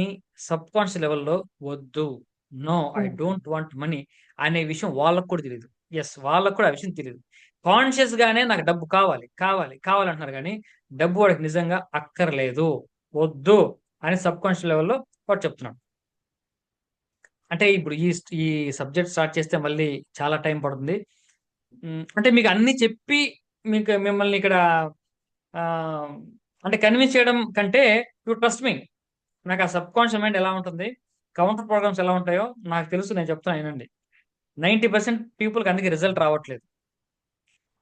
సబ్ కాన్షియస్ లెవెల్లో వద్దు, no I don't want money అనే విషయం వాళ్ళకు కూడా తెలియదు. ఎస్, వాళ్ళకు కూడా ఆ విషయం తెలియదు. కాన్షియస్ గానే నాకు డబ్బు కావాలి అంటున్నారు, కానీ డబ్బు వాడికి నిజంగా అక్కర్లేదు, వద్దు అని సబ్ కాన్షియస్ లెవెల్లో వాడు చెప్తున్నాడు. అంటే ఇప్పుడు ఈ సబ్జెక్ట్ స్టార్ట్ చేస్తే మళ్ళీ చాలా టైం పడుతుంది. అంటే మీకు అన్ని చెప్పి మిమ్మల్ని ఇక్కడ అంటే కన్విన్స్ చేయడం కంటే యూ ట్రస్ట్ మీ. నాకు ఆ సబ్ కాన్షియస్ మైండ్ ఎలా ఉంటుంది, కౌంటర్ ప్రోగ్రామ్స్ ఎలా ఉంటాయో నాకు తెలుసు, నేను చెప్తాను వినండి. 90% పీపుల్కి అందుకే రిజల్ట్ రావట్లేదు.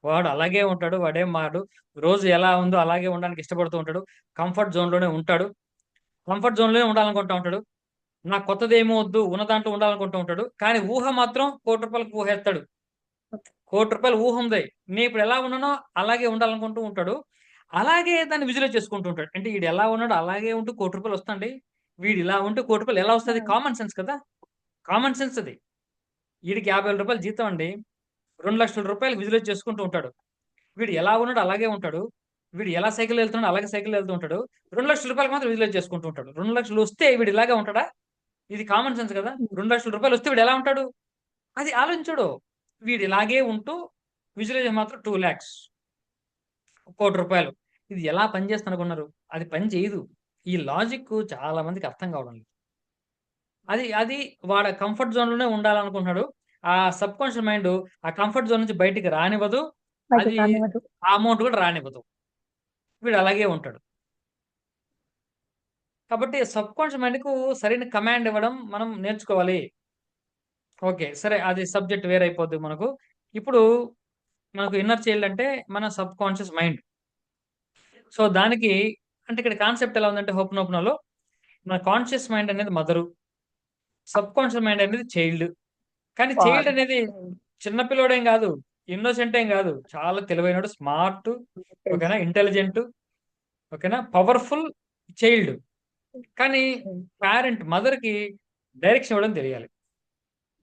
వాడు అలాగే ఉంటాడు, వాడేం మాడు, రోజు ఎలా ఉందో అలాగే ఉండడానికి ఇష్టపడుతూ ఉంటాడు, కంఫర్ట్ జోన్లోనే ఉంటాడు, కంఫర్ట్ జోన్లోనే ఉండాలనుకుంటూ ఉంటాడు. నాకు కొత్తది ఏమో వద్దు, ఉన్న దాంట్లో ఉండాలనుకుంటూ ఉంటాడు. కానీ ఊహ మాత్రం ₹1,00,00,000 ఊహేస్తాడు. ₹1,00,00,000 ఊహ ఉంది, నేను ఇప్పుడు ఎలా ఉన్నానో అలాగే ఉండాలనుకుంటూ ఉంటాడు. అలాగే దాన్ని విజువలైజ్ చేసుకుంటూ ఉంటాడు. అంటే వీడు ఎలా ఉన్నాడో అలాగే ఉంటూ ₹1,00,00,000 వస్తుంది, వీడు ఇలా ఉంటే ₹1,00,00,000 ఎలా వస్తుంది? కామన్ సెన్స్ కదా, కామన్ సెన్స్ అది. వీడికి ₹50,000 జీతం అండి, ₹2,00,000 విజువలైజ్ చేసుకుంటూ ఉంటాడు. వీడు ఎలా ఉన్నాడు అలాగే ఉంటాడు, వీడు ఎలా సైకిల్ వెళ్తున్నాడు అలాగే సైకిల్ వెళ్తూ ఉంటాడు, ₹2,00,000 మాత్రం విజువలైజ్ చేసుకుంటూ ఉంటాడు. 2,00,000 వస్తే వీడు ఇలాగే ఉంటాడా? ఇది కామన్ సెన్స్ కదా. ₹2,00,000 వస్తే వీడు ఎలా ఉంటాడు? అది ఆలోచించడు. వీడు ఇలాగే ఉంటూ విజువలైజ్ మాత్రం 2 lakhs, ₹1,00,00,000. ఇది ఎలా పనిచేస్తుంది అనుకున్నారు? అది పని చేయదు. ఈ లాజిక్ చాలా మందికి అర్థం కావడం లేదు. అది వాడు కంఫర్ట్ జోన్ లోనే ఉండాలనుకుంటున్నాడు. ఆ సబ్ కాన్షియస్ మైండ్ ఆ కంఫర్ట్ జోన్ నుంచి బయటికి రానివ్వదు, అది ఆ అమౌంట్ కూడా రానివ్వదు, వీడు అలాగే ఉంటాడు. కాబట్టి సబ్ కాన్షియస్ మైండ్కు సరైన కమాండ్ ఇవ్వడం మనం నేర్చుకోవాలి. ఓకే, సరే, అది సబ్జెక్ట్ వేరైపోద్ది మనకు. ఇప్పుడు మనకు ఇన్నర్ చైల్డ్ అంటే మన సబ్ కాన్షియస్ మైండ్. సో దానికి అంటే ఇక్కడ కాన్సెప్ట్ ఎలా ఉందంటే హోప్నోప్నోలో మన కాన్షియస్ మైండ్ అనేది మదరు, సబ్ కాన్షియస్ మైండ్ అనేది చైల్డ్. కానీ చైల్డ్ అనేది చిన్నపిల్లోడేం కాదు, ఇన్నోసెంట్ ఏం కాదు, చాలా తెలివైనడు, స్మార్ట్, ఓకేనా, ఇంటెలిజెంట్, ఓకేనా, పవర్ఫుల్ చైల్డ్. కానీ పేరెంట్ మదర్కి డైరెక్షన్ ఇవ్వడం తెలియాలి.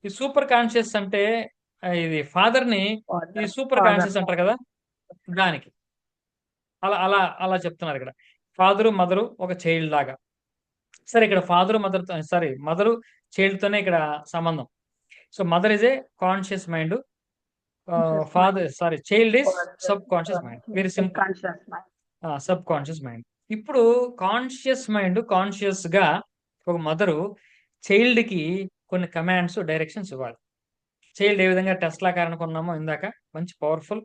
ఈ సూపర్ కాన్షియస్ అంటే ఇది ఫాదర్ని ఈ సూపర్ కాన్షియస్ అంటారు కదా, దానికి అలా అలా అలా చెప్తున్నారు ఇక్కడ. ఫాదరు మదరు ఒక చైల్డ్ లాగా. సరే, ఇక్కడ ఫాదరు మదరు చైల్డ్తోనే ఇక్కడ సంబంధం. So mother is a conscious mind, child is sub conscious mind. Very simple, sub conscious mind. ఇప్పుడు కాన్షియస్ మైండ్ కాన్షియస్ గా ఒక మదరు చైల్డ్ కి కొన్ని కమాండ్స్, డైరెక్షన్స్ ఇవ్వాలి. చైల్డ్ ఏ విధంగా టెస్లా కార్ అనుకున్నామో ఇందాక, మంచి పవర్ఫుల్,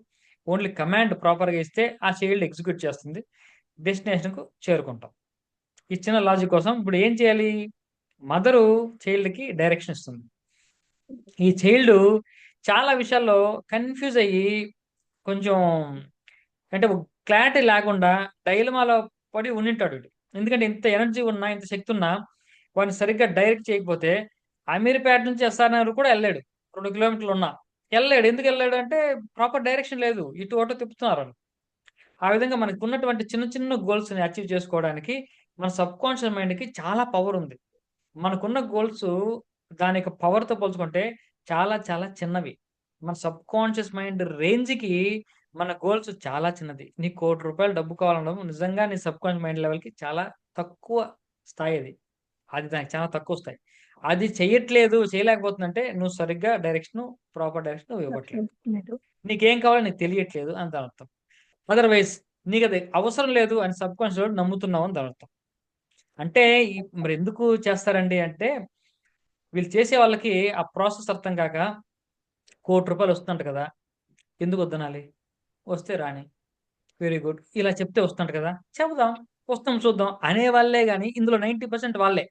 ఓన్లీ కమాండ్ ప్రాపర్ గా ఇస్తే ఆ చైల్డ్ ఎగ్జిక్యూట్ చేస్తుంది, డెస్టినేషన్ కు చేరుకుంటాం. ఈ చిన్న లాజిక్ కోసం ఇప్పుడు ఏం చేయాలి, మదరు చైల్డ్ కి డైరెక్షన్ ఇస్తుంది. ఈ చైల్డ్ చాలా విషయాల్లో కన్ఫ్యూజ్ అయ్యి కొంచెం అంటే క్లారిటీ లేకుండా డైలమాలో పడి ఉండింటాడు. ఎందుకంటే ఇంత ఎనర్జీ ఉన్నా, ఇంత శక్తి ఉన్నా వాడిని సరిగ్గా డైరెక్ట్ చేయకపోతే అమీర్పేట నుంచి ఎస్ఆర్ నగర్ కూడా వెళ్ళాడు, 2 కిలోమీటర్లు ఉన్నా వెళ్ళాడు. ఎందుకు వెళ్ళాడు అంటే ప్రాపర్ డైరెక్షన్ లేదు, ఇటు అటు తిప్పుతున్నారు. ఆ విధంగా మనకు ఉన్నటువంటి చిన్న చిన్న గోల్స్ ని అచీవ్ చేసుకోవడానికి మన సబ్ కాన్షియస్ మైండ్ కి చాలా పవర్ ఉంది. మనకున్న గోల్స్ దాని యొక్క పవర్తో పోల్చుకుంటే చాలా చాలా చిన్నవి. మన సబ్ కాన్షియస్ మైండ్ రేంజ్కి మన గోల్స్ చాలా చిన్నది. నీకు ₹1,00,00,000 డబ్బు కావాలనడం నిజంగా నీ సబ్ కాన్షియస్ మైండ్ లెవెల్కి చాలా తక్కువ స్థాయి అది. అది దానికి చాలా తక్కువ స్థాయి. అది చేయట్లేదు, చేయలేకపోతుందంటే నువ్వు సరిగ్గా ప్రాపర్ డైరెక్షన్ నువ్వు ఇవ్వట్లేదు.
లేదు.
నీకేం కావాలో నీకు తెలియట్లేదు అని దాని అర్థం. అదర్వైజ్ నీకు అది అవసరం లేదు అని సబ్ కాన్షియస్ నమ్ముతున్నావు అని దాని అర్థం. అంటే మరి ఎందుకు చేస్తారండి అంటే, వీళ్ళు చేసే వాళ్ళకి ఆ ప్రాసెస్ అర్థం కాక ₹1,00,00,000 వస్తుందంట కదా! ఎందుకు వద్దనాలి? వస్తే రాని. Very good. ఇలా చెప్తే వస్తుందంట కదా! చెబుదాం. వస్తాం చూద్దాం అనేవాళ్ళే గాని ఇందులో 90% వాళ్ళే.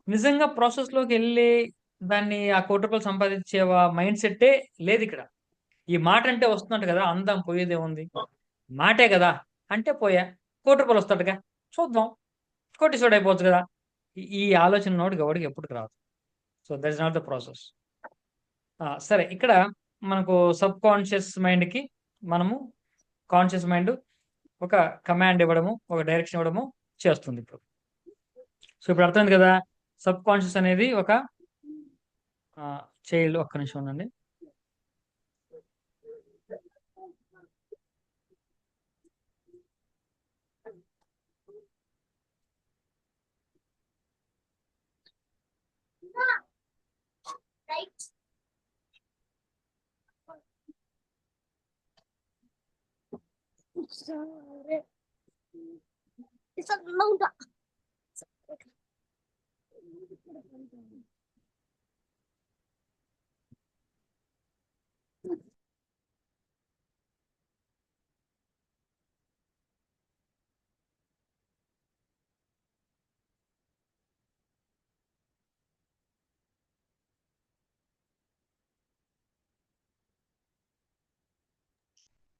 నిజంగా ప్రాసెస్‌లోకెళ్ళి దాన్ని ఆ ₹1,00,00,000 సంపాదించే మైండ్ సెట్టే లేదిక్కడ. ఈ మాట అంటే వస్తుందంట కదా! అందాం పోయేదేముంది? మాటే కదా! అంటే పోయా. ₹1,00,00,000 వస్తాడుగా చూద్దాం. కోటీశ్వరుడు అయిపోవచ్చు కదా! ఈ ఆలోచన ఉన్నోడికి ఎవడికి ఎప్పటికి రాదు. So, that is not the process. సరే ఇక్కడ మనకు సబ్ కాన్షియస్ మైండ్‌కి మనము కాన్షియస్ మైండ్ ఒక కమాండ్ ఇవ్వడము, ఒక డైరెక్షన్ ఇవ్వడము చేస్తుంది ఇప్పుడు. సో, ఇప్పుడు అర్థమైంది కదా! సబ్ కాన్షియస్ అనేది ఒక చైల్డ్. ఒక్క నిమిషం ఉండండి.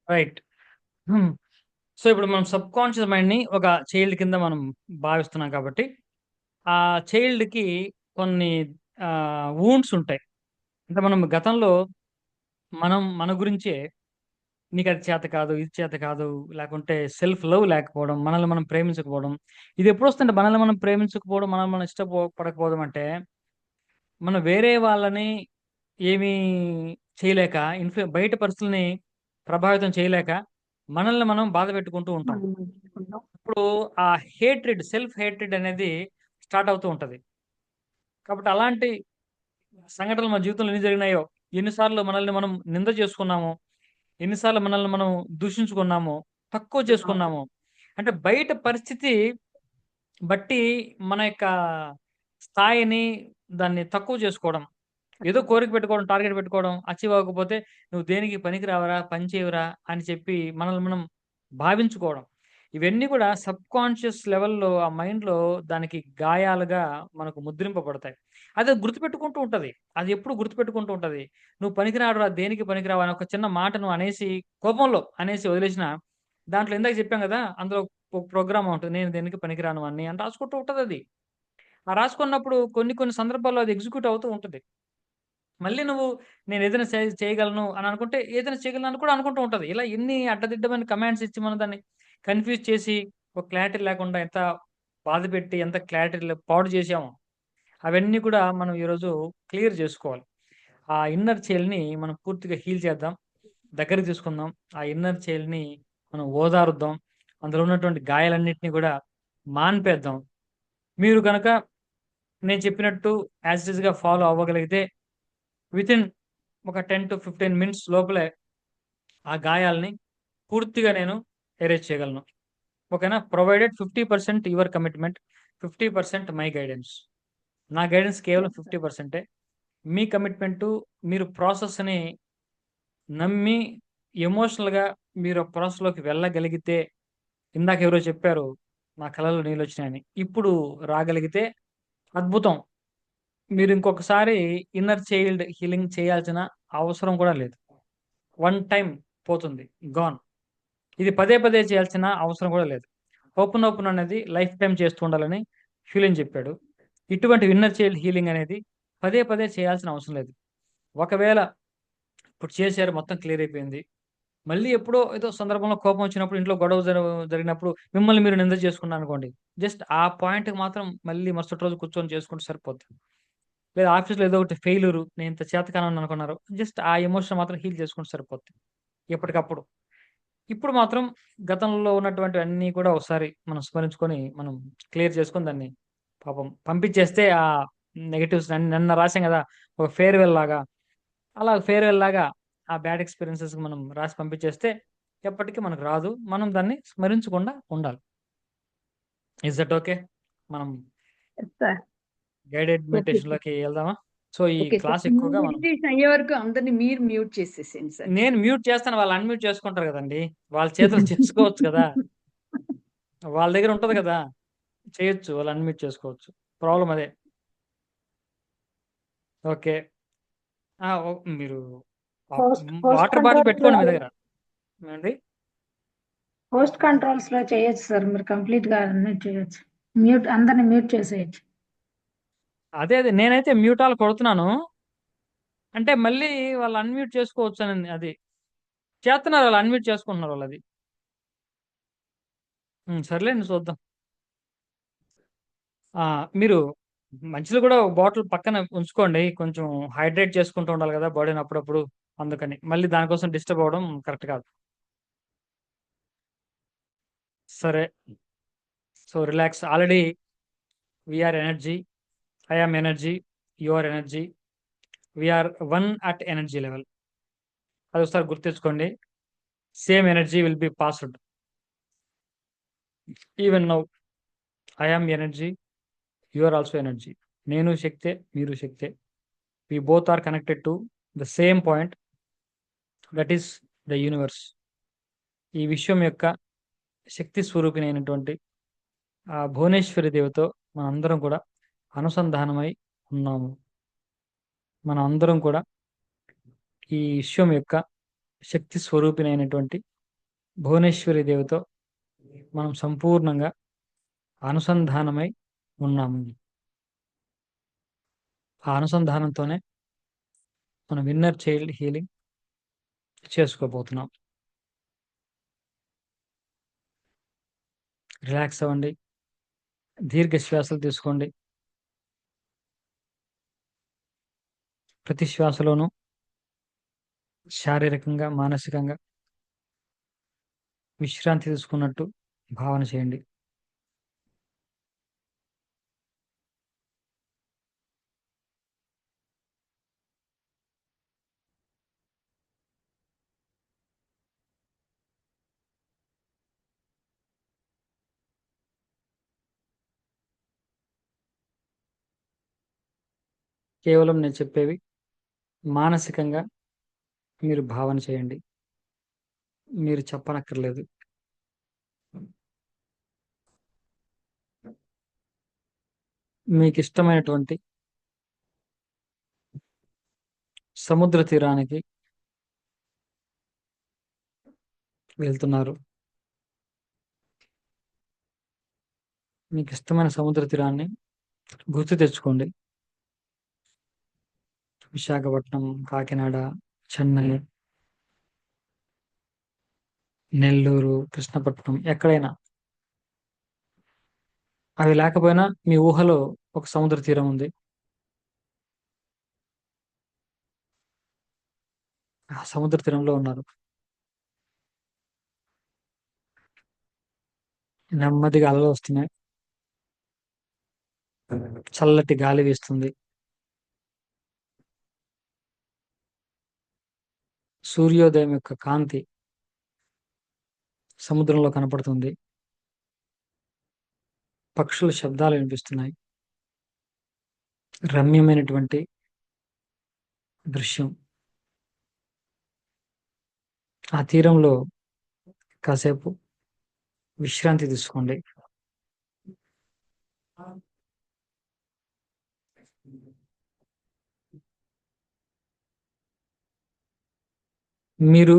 రైట్. సో, ఇప్పుడు మనం సబ్ కాన్షియస్ మైండ్‌ని ఒక చైల్డ్ కింద మనం భావిస్తున్నాం కాబట్టి, ఆ చైల్డ్‌కి కొన్ని వూండ్స్ ఉంటాయి. అంటే మనం గతంలో మన గురించే నీకది చేత కాదు, ఇది చేత కాదు, లేకుంటే సెల్ఫ్ లవ్ లేకపోవడం, మనల్ని మనం ప్రేమించకపోవడం. ఇది ఎప్పుడొస్తుందంటే మనల్ని మనం ప్రేమించకపోవడం, మనల్ని మనం పడకపోవడం అంటే, మనం వేరే వాళ్ళని ఏమీ చేయలేక, బయట పరిస్థితుల్ని ప్రభావితం చేయలేక, మనల్ని మనం బాధ పెట్టుకుంటూ ఉంటాం.
మనం మంచిగుంటాం.
ఇప్పుడు ఆ సెల్ఫ్ హేట్రెడ్ అనేది స్టార్ట్ అవుతూ ఉంటది. కాబట్టి అలాంటి సంఘటనలు మన జీవితంలో ఎన్ని జరిగినాయో, ఎన్నిసార్లు మనల్ని మనం నింద చేసుకున్నామో, ఎన్నిసార్లు మనల్ని మనం దూషించుకున్నామో, తక్కువ చేసుకున్నామో. అంటే బయట పరిస్థితి బట్టి మన యొక్క స్థాయిని దాన్ని తక్కువ చేసుకోవడం. ఏదో కోరిక పెట్టుకోవడం, టార్గెట్ పెట్టుకోవడం, అచీవ్ అవ్వకపోతే నువ్వు దేనికి పనికిరావురా, పని చేయవురా అని చెప్పి మనల్ని మనం భావించుకోవడం. ఇవన్నీ కూడా సబ్‌కాన్షియస్ లెవెల్‌లో ఆ మైండ్‌లో దానికి గాయాలుగా మనకు ముద్రింపబడతాయి. అది గుర్తుపెట్టుకుంటూ ఉంటది. అది ఎప్పుడు గుర్తుపెట్టుకుంటూ ఉంటది. నువ్వు పనికిరాడురా, దేనికి పనికిరావు అని ఒక చిన్న మాట నువ్వు అనేసి కోపంలో అనేసి వదిలేసినా, దాంట్లో ఇందాక చెప్పాం గదా! అందులో ఒక ప్రోగ్రామ్ ఉంటది. నేను దేనికి పనికిరాను అని రాసుకుంటూ ఉంటదది. ఆ రాసుకున్నప్పుడు కొన్ని కొన్ని సందర్భాల్లో అది ఎగ్జిక్యూట్ అవుతూ ఉంటది. మళ్ళీ నువ్వు నేనేదైనా చేయగలను అని అనుకుంటే, ఏదైనా చేయగలను కూడా అనుకుంటూ ఉంటది. ఇలా ఎన్ని అడ్డదిడ్డమైన కమాండ్స్ ఇచ్చి మనం దాన్ని కన్‌ఫ్యూజ్ చేసి, ఒక క్లారిటీ లేకుండా ఎంత బాధపెట్టి, ఎంత క్లారిటీ పాడు చేశామో, అవన్నీ కూడా మనం ఈరోజు క్లియర్ జేసుకోవాలి. ఆ ఇన్నర్ చైల్డ్‌ని మనం పూర్తిగా హీల్ చేద్దాం. దగ్గరికి తీసుకుందాం. ఆ ఇన్నర్ చైల్డ్‌ని మనం ఓదారుద్దాం. అందులో ఉన్నటువంటి గాయాలన్నిటిని కూడా మాన్పేద్దాం. మీరు గనక నేను చెప్పినట్టు యాజ్ ఇట్ ఈస్‌గా ఫాలో అవ్వగలిగితే వితిన్ ఒక 10-15 మినిట్స్ లోపలే ఆ గాయాల్ని పూర్తిగా నేను ఎరేజ్ చేయగలను. ఓకేనా? Provided 50% your commitment, 50% my guidance. నా గైడెన్స్ కేవలం 50%. మీ కమిట్మెంటు మీరు ప్రాసెస్‌ని నమ్మి ఎమోషనల్‌గా మీరు ఆ ప్రాసెస్‌లోకి వెళ్ళగలిగితే, ఇందాక ఎవరో చెప్పారు, నా కలలో నీళ్ళొచ్చినాయని. ఇప్పుడు రాగలిగితే అద్భుతం. మీరు ఇంకొకసారి ఇన్నర్ చైల్డ్ హీలింగ్ చేయాల్సిన అవసరం కూడా లేదు. వన్ టైమ్ పోతుంది. గాన్. ఇది పదే పదే చేయాల్సిన అవసరం కూడా లేదు. ఓపెన్ అనేది లైఫ్ టైమ్ చేస్తూ ఉండాలని హ్యూలిన్ చెప్పాడు. ఇటువంటి ఇన్నర్ చైల్డ్ హీలింగ్ అనేది పదే పదే చేయాల్సిన అవసరం లేదు. ఒకవేళ ఇప్పుడు చేశారు, మొత్తం క్లియర్ అయిపోయింది. మళ్ళీ ఎప్పుడో ఏదో సందర్భంలో కోపం వచ్చినప్పుడు, ఇంట్లో గొడవ జరిగినప్పుడు మిమ్మల్ని మీరు నింద చేసుకున్నారనుకోండి. జస్ట్ ఆ పాయింట్‌కి మాత్రం మళ్ళీ మరుసటి రోజు కూర్చొని చేసుకుంటే సరిపోద్ది. లేదా ఆఫీస్లో ఏదో ఒకటి ఫెయిల్యూర్, నేను ఇంత చేతకానని అనుకున్నారు, జస్ట్ ఆ ఎమోషన్ మాత్రం హీల్ చేసుకుంటే సరిపోతుంది ఎప్పటికప్పుడు. ఇప్పుడు మాత్రం గతంలో ఉన్నటువంటి అన్నీ కూడా ఒకసారి మనం స్మరించుకొని మనం క్లియర్ చేసుకొని దాన్ని పాపం పంపించేస్తే ఆ నెగటివ్స్ నిన్న రాసాం కదా ఒక ఫేర్వెల్ లాగా, అలా ఫేర్వెల్ లాగా ఆ బ్యాడ్ ఎక్స్పీరియన్సెస్ మనం రాసి పంపించేస్తే ఎప్పటికీ మనకు రాదు. మనం దాన్ని స్మరించకుండా ఉండాలి. Is that okay? మనం
sir
guided
okay
meditation
sir.
లోకి వెళ్దామా? సో ఈ
ఓకే సార్.
క్లాస్ ఎక్కువగా మనం
మెడిటేషన్ అయ్యే వరకు అందరిని మీరు మ్యూట్ చేసేసేయండి సార్.
నేను మ్యూట్ చేస్తాను, వాళ్ళు అన్మ్యూట్ చేసుకుంటారు కదండి, వాళ్ళ చేతులు చేసుకోవచ్చు కదా, వాళ్ళ దగ్గర ఉంటది కదా, చేయొచ్చు, వాళ్ళు అన్మ్యూట్ చేసుకోవచ్చు. ప్రాబ్లం అదే. ఓకే. మీరు
పోస్ట్
వాటర్ బాటిల్ పెట్టుకోండి మీ
కంట్రోల్స్
దగ్గర. ఏమండి?
పోస్ట్ కంట్రోల్స్ లో చేయొచ్చు సార్, మీరు కంప్లీట్ గా అన్మ్యూట్ చేయొచ్చు, మ్యూట్ అందరిని మ్యూట్ చేసేయచ్చు.
అదే నేనైతే మ్యూట్ ఆల్ కొడుతున్నాను, అంటే మళ్ళీ వాళ్ళు అన్మ్యూట్ చేసుకోవచ్చు అని అది చేస్తున్నారు, వాళ్ళు అన్మ్యూట్ చేసుకుంటున్నారు వాళ్ళు అది. సర్లేండి చూద్దాం. మీరు మంచిలు కూడా బాటిల్ పక్కన ఉంచుకోండి, కొంచెం హైడ్రేట్ చేసుకుంటూ ఉండాలి కదా బాడీని అప్పుడప్పుడు, అందుకని మళ్ళీ దానికోసం డిస్టర్బ్ అవ్వడం కరెక్ట్ కాదు. సరే, so relax. Already we are energy, I am energy, you are energy, we are one at energy level. అది ఒకసారి గుర్తుంచుకోండి. Same energy will be passed even now. I am energy, you are also energy. నేను శక్తే, మీరు శక్తే. We both are connected to the same point, that is the universe. ఈ విశ్వం యొక్క శక్తి స్వరూపిణి అయినటువంటి ఆ భువనేశ్వరి దేవతో మనందరం కూడా అనుసంధానమై ఉన్నాము. మనం అందరం కూడా ఈ విశ్వం యొక్క శక్తి స్వరూపిణి అయినటువంటి భువనేశ్వరి దేవతో మనం సంపూర్ణంగా అనుసంధానమై ఉన్నాము. ఆ అనుసంధానంతోనే మనం ఇన్నర్ చైల్డ్ హీలింగ్ చేసుకోబోతున్నాం. రిలాక్స్ అవ్వండి, దీర్ఘ శ్వాసలు తీసుకోండి. ప్రతి శ్వాసలోనూ శారీరకంగా, మానసికంగా విశ్రాంతి తీసుకున్నట్టు భావన చేయండి. కేవలం నేను చెప్పేవి మానసికంగా మీరు భావన చేయండి, మీరు చెప్పనక్కర్లేదు. మీకు ఇష్టమైనటువంటి సముద్ర తీరానికి వెళ్తున్నారు. మీకు ఇష్టమైన సముద్ర తీరాన్ని గుర్తు తెచ్చుకోండి. విశాఖపట్నం, కాకినాడ, చెన్నై, నెల్లూరు, కృష్ణపట్నం, ఎక్కడైనా. అవి లేకపోయినా మీ ఊహలో ఒక సముద్ర తీరం ఉంది. ఆ సముద్ర తీరంలో ఉన్నారు. నెమ్మదిగా అలలు వస్తున్నాయి, చల్లటి గాలి వీస్తుంది, సూర్యోదయం యొక్క కాంతి సముద్రంలో కనపడుతుంది, పక్షుల శబ్దాలు వినిపిస్తున్నాయి. రమ్యమైనటువంటి దృశ్యం. ఆ తీరంలో కాసేపు విశ్రాంతి తీసుకోండి. మీరు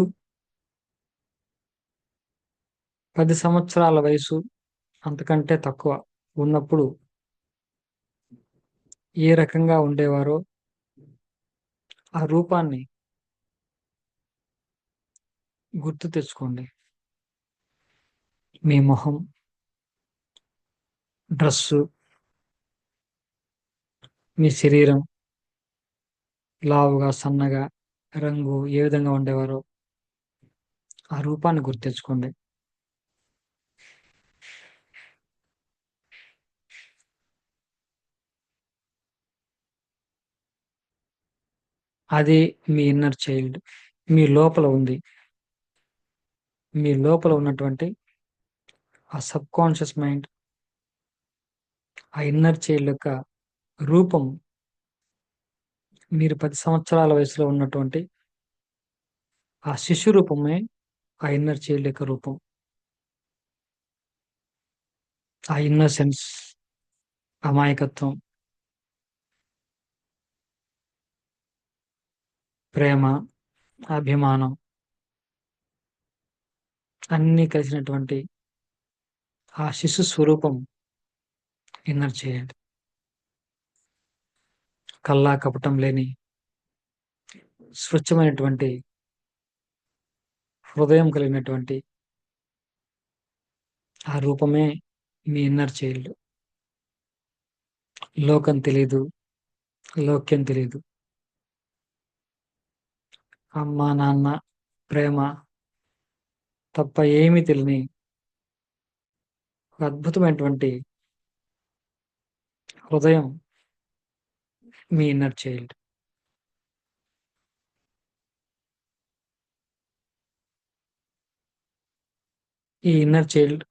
10 సంవత్సరాల వయసు అంతకంటే తక్కువ ఉన్నప్పుడు ఏ రకంగా ఉండేవారో ఆ రూపాన్ని గుర్తు తెచ్చుకోండి. మీ మొహం, డ్రస్సు, మీ శరీరం, లావుగా సన్నగా రంగు ఏ విధంగా ఉండేవారో ఆ రూపాన్ని గుర్తించుకోండి. అది మీ ఇన్నర్ చైల్డ్ మీ లోపల ఉంది. మీ లోపల ఉన్నటువంటి ఆ సబ్ కాన్షియస్ మైండ్, ఆ ఇన్నర్ చైల్డ్ యొక్క రూపం మీరు 10 సంవత్సరాల వయసులో ఉన్నటువంటి ఆ శిశు రూపమే ఆ ఇన్నర్ చైల్డ్ యొక్క రూపం. ఆ ఇన్నోసెన్స్, అమాయకత్వం, ప్రేమ, అభిమానం అన్నీ కలిసినటువంటి ఆ శిశు స్వరూపం ఇన్నర్ చైల్డ్. కల్లా కపటం లేని స్వచ్ఛమైనటువంటి హృదయం కలిగినటువంటి ఆ రూపమే మీ ఇన్నర్ చైల్డ్. లోకం తెలీదు, లోక్యం తెలీదు. అమ్మ నాన్న ప్రేమ తప్ప ఏమీ తెలియని ఒక అద్భుతమైనటువంటి హృదయం మీ ఇన్నర్ చైల్డ్. ఈ ఇన్నర్ చైల్డ్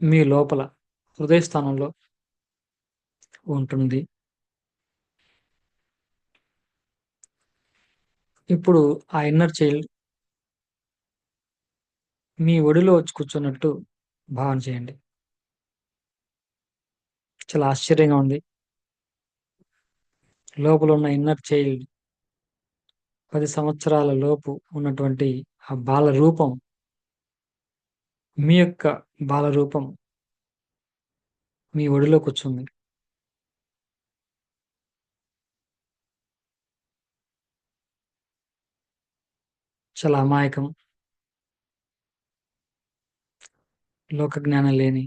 మీ లోపల హృదయ స్థానంలో ఉంటుంది. ఇప్పుడు ఆ ఇన్నర్ చైల్డ్ మీ ఒడిలో వచ్చి కూర్చున్నట్టు భావన చేయండి. చాలా ఆశ్చర్యంగా ఉంది. లోపల ఉన్న ఇన్నర్ చైల్డ్ 10 సంవత్సరాల లోపు ఉన్నటువంటి ఆ బాల రూపం, మీ యొక్క బాల రూపం మీ ఒడిలో కూర్చుంది. చాలా అమాయకం, లోక జ్ఞానం లేని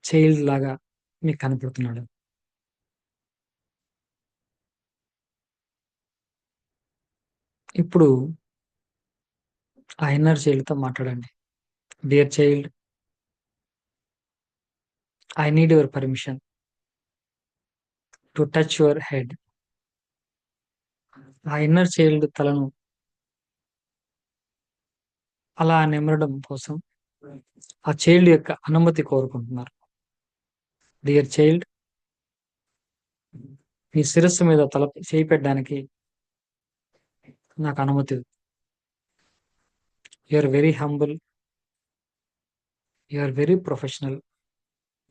చైల్డ్ లాగా మీకు కనపడుతున్నాడు. ఇప్పుడు ఆ ఇన్నర్ చైల్డ్తో మాట్లాడండి. Dear child, I need your permission to touch your head. ఆ ఇన్నర్ చైల్డ్ తలను అలా నిమరడం కోసం ఆ చైల్డ్ యొక్క అనుమతి కోరుకుంటున్నారు. డియర్ చైల్డ్, మీ శిరస్సు మీద తల చేయి పెట్టడానికి నాకు అనుమతి. You are very humble, you are very professional.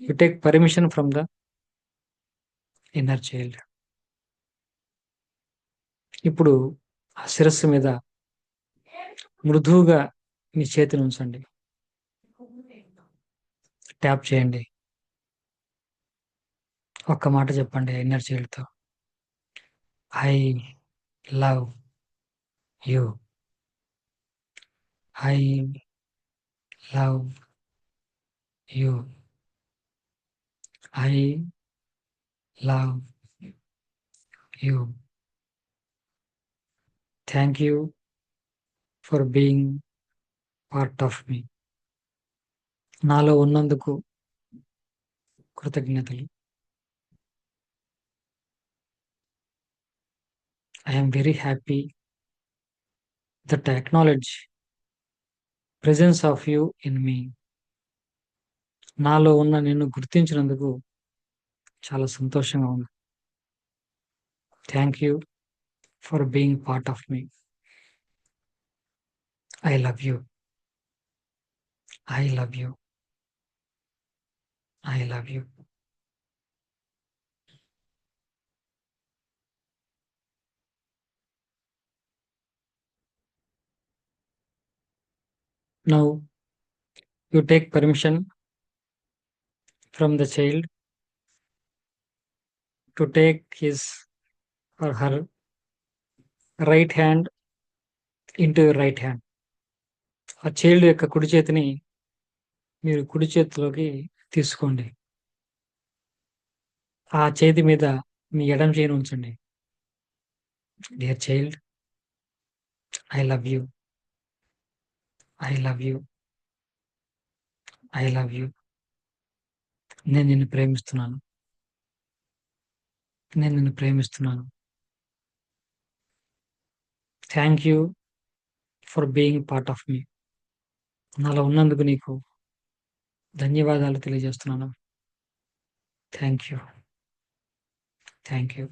You take permission from the inner child. ఇప్పుడు ఆ శిరస్సు మీద మృదువుగా మీ చేతిని ఉంచండి. ట్యాప్ చేయండి. ఒక్క మాట చెప్పండి ఇన్నర్ చైల్డ్తో. I love you. I love you. I love you. Thank you for being part of me. నాలో ఉన్నందుకు కృతజ్ఞతలు. I am very happy that I acknowledge presence of you in me. నాలో ఉన్న నిన్ను గుర్తించినందుకు చాలా సంతోషంగా ఉంది. Thank you for being part of me. I love you. I love you. I love you. Now you take permission from the child to take his or her right hand into your right hand. ఆ child యొక్క కుడి చేతిని మీరు కుడి చేతిలోకి తీసుకోండి. ఆ చేతి మీద మీ ఎడమ చేయిని ఉంచండి. Dear child, I love you, I love you, I love you. నేను నిన్ను ప్రేమిస్తున్నాను, నేను నిన్ను ప్రేమిస్తున్నాను. Thank you for being part of me. నాలో ఉన్నందుకు నీకు ధన్యవాదాలు తెలియజేస్తున్నాను. Thank you, thank you.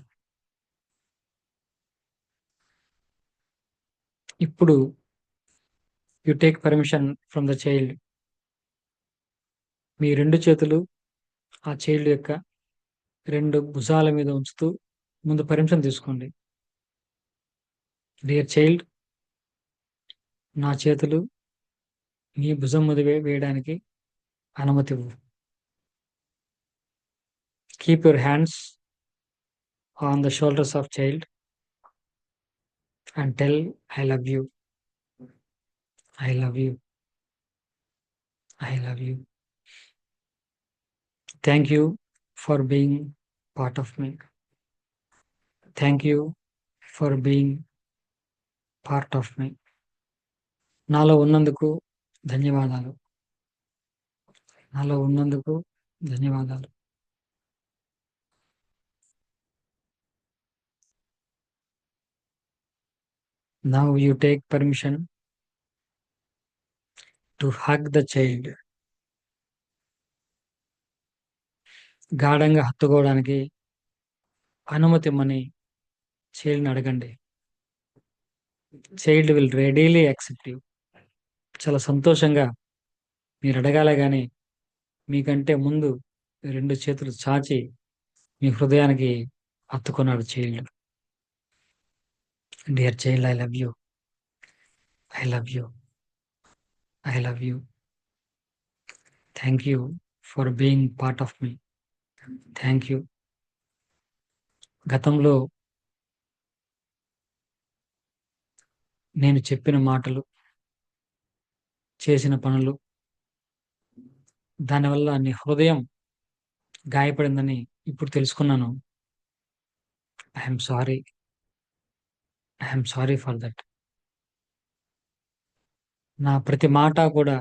ఇప్పుడు you take permission from the child. మీ 2 చేతులు ఆ చైల్డ్ యొక్క 2 భుజాల మీద ఉంచుతూ ముందు పర్మిషన్ తీసుకోండి. డియర్ చైల్డ్, నా చేతులు మీ భుజం మీద వేయడానికి అనుమతి ఇవ్వు. Keep your hands on the shoulders of child and tell I love you, I love you, I love you. Thank you for being part of me. Thank you for being part of me. నాలో ఉన్నందుకు ధన్యవాదాలు, నాలో ఉన్నందుకు ధన్యవాదాలు. Now you take permission to hug the child. గాఢంగా హత్తుకోవడానికి అనుమతి ఇమ్మని చైల్డ్ని అడగండి. Child will readily accept you. చాలా సంతోషంగా మీరు అడగాలే కానీ మీకంటే ముందు 2 చేతులు చాచి మీ హృదయానికి హత్తుకున్నాడు child. Dear child, I love you, I love you, I love you. Thank you for being part of me. Thank you. గతంలో నేను చెప్పిన మాటలు, చేసిన పనులు, దానివల్ల నీ హృదయం గాయపడిందని ఇప్పుడు తెలుసుకున్నాను. I'm sorry, I'm sorry for that. నా ప్రతి మాట కూడా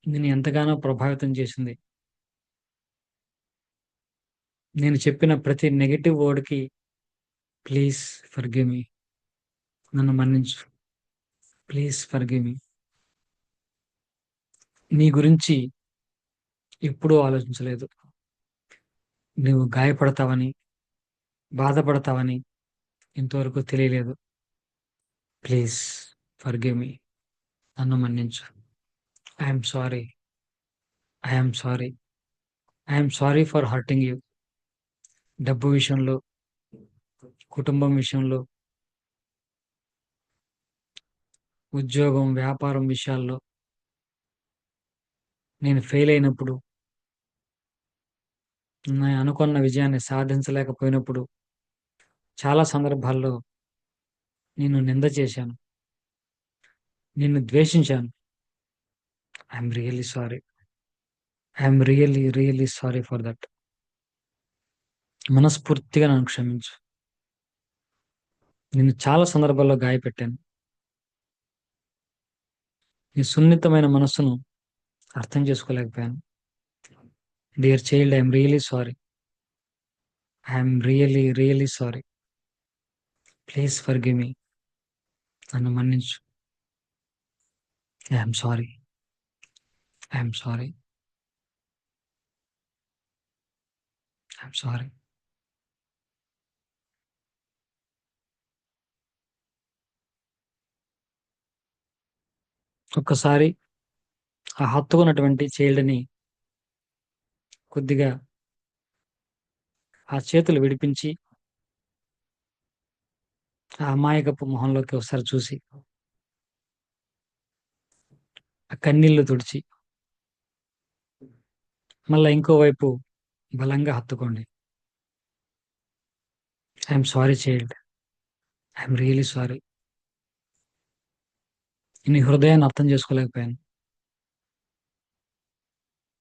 నేను ఎంతగానో ప్రభావితం చేసింది. నేను చెప్పిన ప్రతి నెగటివ్ వర్డ్కి ప్లీజ్ ఫర్గివ్ మీ, నన్ను మన్నించు, ప్లీజ్ ఫర్గివ్ మీ. నీ గురించి ఎప్పుడూ ఆలోచించలేదు. నువ్వు గాయపడతావని, బాధపడతావని ఇంతవరకు తెలియలేదు. ప్లీజ్ ఫర్గివ్ మీ, నన్ను మన్నించు. I'm sorry, I'm sorry, I'm sorry for hurting you. డబ్బు విషయంలో, కుటుంబం విషయంలో, ఉద్యోగం, వ్యాపారం విషయాల్లో నేను ఫెయిల్ అయినప్పుడు, నేను అనుకున్న విజయాన్ని సాధించలేకపోయినప్పుడు చాలా సందర్భాల్లో నేను నింద చేశాను, నిన్ను ద్వేషించాను. I'm really sorry, I'm really really sorry for that. మనస్ఫూర్తిగా నన్ను క్షమించు. నిన్ను చాలా సందర్భాల్లో గాయపెట్టాను. నీ సున్నితమైన మనస్సును అర్థం చేసుకోలేకపోయాను. Dear child, I'm really sorry, I'm really really sorry. Please forgive me, నన్ను మన్నించు. I'm sorry, I'm sorry, I'm sorry. ఒక్కసారి ఆ హత్తుకున్నటువంటి చైల్డ్ని కొద్దిగా ఆ చేతులు విడిపించి ఆ అమాయకపు మొహంలోకి ఒకసారి చూసి ఆ కన్నీళ్లు తుడిచి మళ్ళా ఇంకోవైపు బలంగా హత్తుకోండి. I'm sorry child, I'm really sorry. నీ హృదయాన్ని అర్థం చేసుకోలేకపోయాను.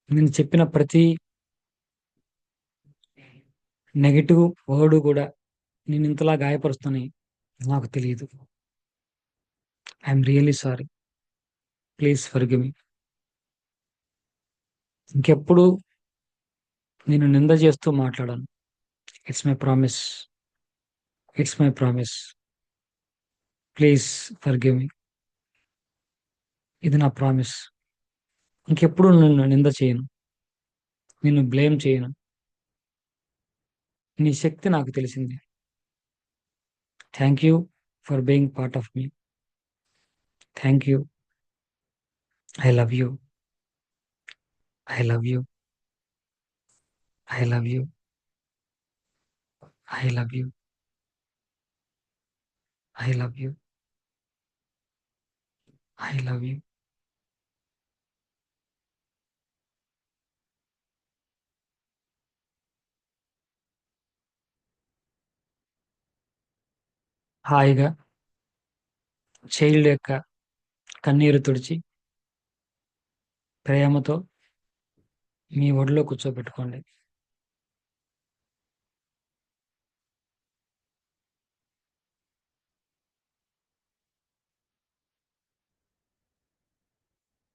నేను చెప్పిన ప్రతి నెగటివ్ వర్డ్ కూడా నేను ఇంతలా గాయపరుస్తుందని నాకు తెలియదు. I'm really sorry. Please forgive మీ. ఇంకెప్పుడు నేను నింద చేస్తూ మాట్లాడాను. It's my promise. It's my promise. Please forgive మీ. ఇది నా ప్రామిస్. ఇంకెప్పుడు నిన్ను నింద చేయను, నిన్ను బ్లేమ్ చేయను. నీ శక్తి నాకు తెలిసింది. Thank you for being part of me. Thank you. I love you. I love you. I love you. I love you. I love you. I love you. హాయిగా చైల్డ్ యొక్క కన్నీరు తుడిచి ప్రేమతో మీ ఒడిలో కూర్చోబెట్టుకోండి.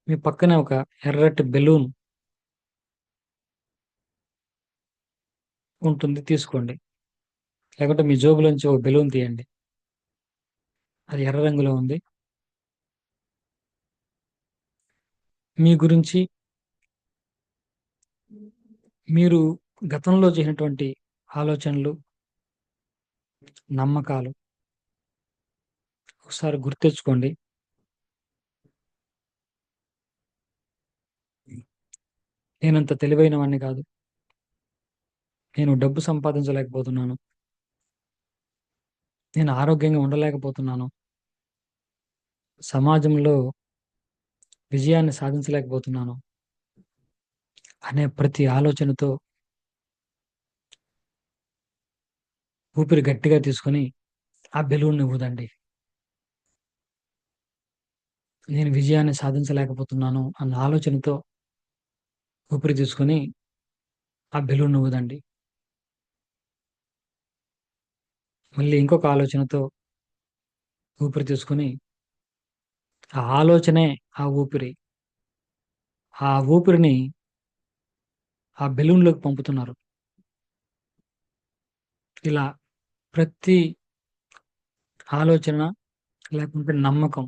మీ పక్కనే ఒక ఎర్రటి బెలూన్ ఉంటుంది, తీసుకోండి. లేకుంటే మీ జోబులోంచి ఒక బెలూన్ తీయండి. అది ఎర్ర రంగులో ఉంది. మీ గురించి మీరు గతంలో చేసినటువంటి ఆలోచనలు, నమ్మకాలు ఒకసారి గుర్తెచ్చుకోండి. నేనంత తెలివైన వాడిని కాదు. నేను డబ్బు సంపాదించలేకపోతున్నాను. నేను ఆరోగ్యంగా ఉండలేకపోతున్నాను. సమాజంలో విజయాన్ని సాధించలేకపోతున్నాను అనే ప్రతి ఆలోచనతో ఊపిరి గట్టిగా తీసుకొని ఆ బెలూన్ని ఊదండి. నేను విజయాన్ని సాధించలేకపోతున్నాను అన్న ఆలోచనతో ఊపిరి తీసుకొని ఆ బెలూన్ని ఊదండి. మళ్ళీ ఇంకొక ఆలోచనతో ఊపిరి తీసుకొని ఆ ఆలోచనే ఆ ఊపిరి. ఆ ఊపిరిని ఆ బెలూన్లోకి పంపుతున్నారు. ఇలా ప్రతి ఆలోచన లేకుంటే నమ్మకం,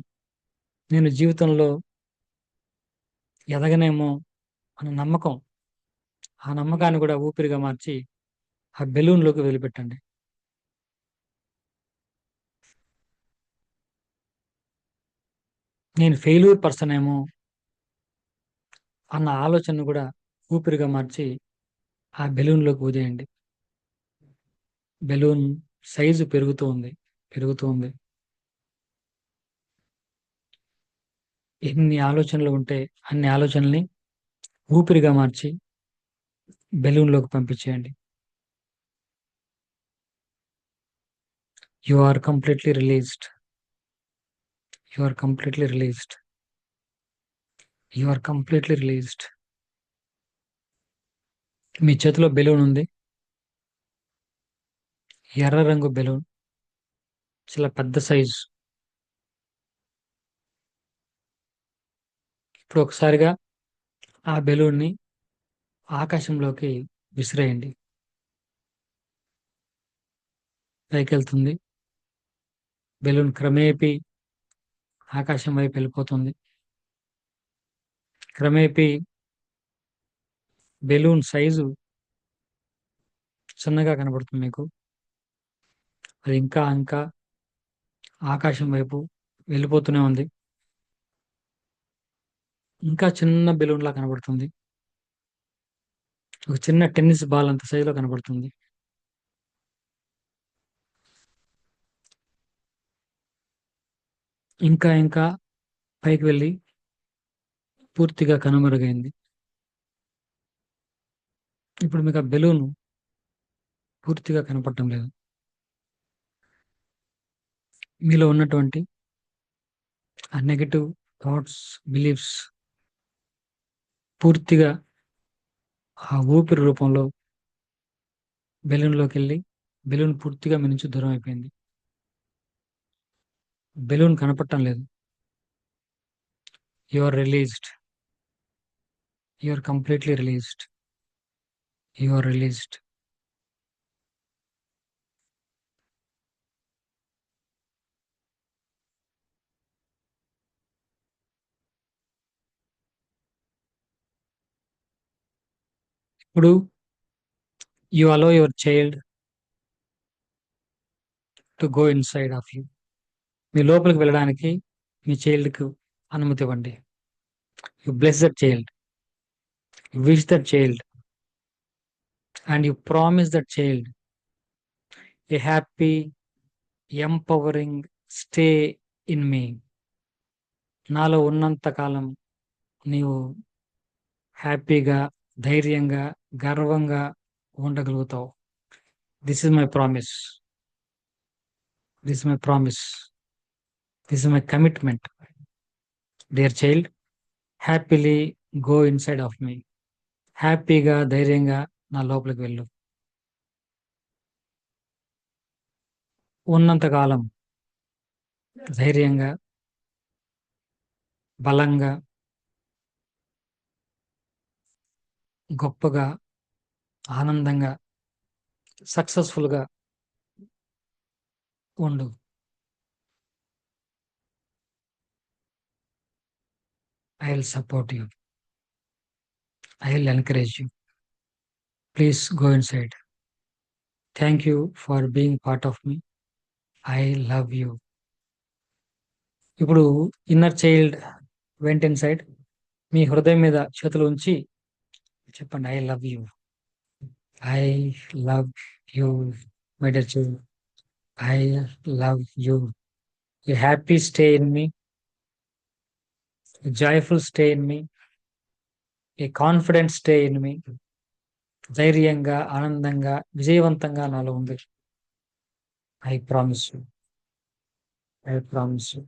నేను జీవితంలో ఎదగనేమో అనే నమ్మకం, ఆ నమ్మకాన్ని కూడా ఊపిరిగా మార్చి ఆ బెలూన్లోకి వదిలిపెట్టండి. నేను ఫెయిల్యూర్ పర్సన్ ఏమో అన్న ఆలోచనను కూడా ఊపిరిగా మార్చి ఆ బెలూన్లోకి వదిలేయండి. బెలూన్ సైజు పెరుగుతూ ఉంది, పెరుగుతూ ఉంది. ఎన్ని ఆలోచనలు ఉంటే అన్ని ఆలోచనల్ని ఊపిరిగా మార్చి బెలూన్లోకి పంపించేయండి. You are completely released. You are completely released. You are completely released. మీ చేతిలో బెలూన్ ఉంది. ఎర్ర రంగు బెలూన్, చాలా పెద్ద సైజు. ఇప్పుడు ఒకసారిగా ఆ బెలూన్ని ఆకాశంలోకి విసిరేయండి. పైకి వెళ్తుంది. బెలూన్ క్రమేపీ ఆకాశం వైపు వెళ్ళిపోతుంది. క్రమేపీ బెలూన్ సైజు చిన్నగా కనబడుతుంది మీకు. అది ఇంకా ఇంకా ఆకాశం వైపు వెళ్ళిపోతూనే ఉంది. ఇంకా చిన్న బెలూన్ లా కనబడుతుంది. ఒక చిన్న టెన్నిస్ బాల్ అంత సైజులో కనబడుతుంది. ఇంకా ఇంకా పైకి వెళ్ళి పూర్తిగా కనుమరుగైంది. ఇప్పుడు మీకు ఆ బెలూన్ పూర్తిగా కనపడటం లేదు. మీలో ఉన్నటువంటి ఆ నెగటివ్ థాట్స్, బిలీఫ్స్ పూర్తిగా ఆ ఊపిరి రూపంలో బెలూన్లోకి వెళ్ళి బెలూన్ పూర్తిగా మీ నుంచి దూరం అయిపోయింది. బెలూన్ కనపడటం లేదు. You are released. You are completely released. You are released. ఇప్పుడు you allow your child to go inside of you. మీ లోపలికి వెళ్ళడానికి మీ చైల్డ్కు అనుమతి ఇవ్వండి. You bless that child. You wish that child and you promise that child a happy empowering stay in me. నాలో ఉన్నంత కాలం నీవు హ్యాపీగా, ధైర్యంగా, గర్వంగా ఉండగలుగుతావు. This is my promise. This is my promise. This is my commitment. Dear child, happily go inside of me. హ్యాపీగా, ధైర్యంగా నా లోపలికి వెళ్ళు. ఉన్నంతకాలం ధైర్యంగా, బలంగా, గొప్పగా, ఆనందంగా, సక్సెస్ఫుల్గా ఉండు. I will support you. I will encourage you. Please go inside. Thank you for being part of me. I love you. ఇప్పుడు ఇన్నర్ చైల్డ్ వెంట ఇన్సైడ్. మీ హృదయం మీద చేతులు ఉంచి చెప్పండి, I love you. I love you my dear child. I love you. A happy stay in me. A joyful stay in me. A confident stay in మీ. ధైర్యంగా, ఆనందంగా, విజయవంతంగా నాలో ఉంది. I promise you. I promise you.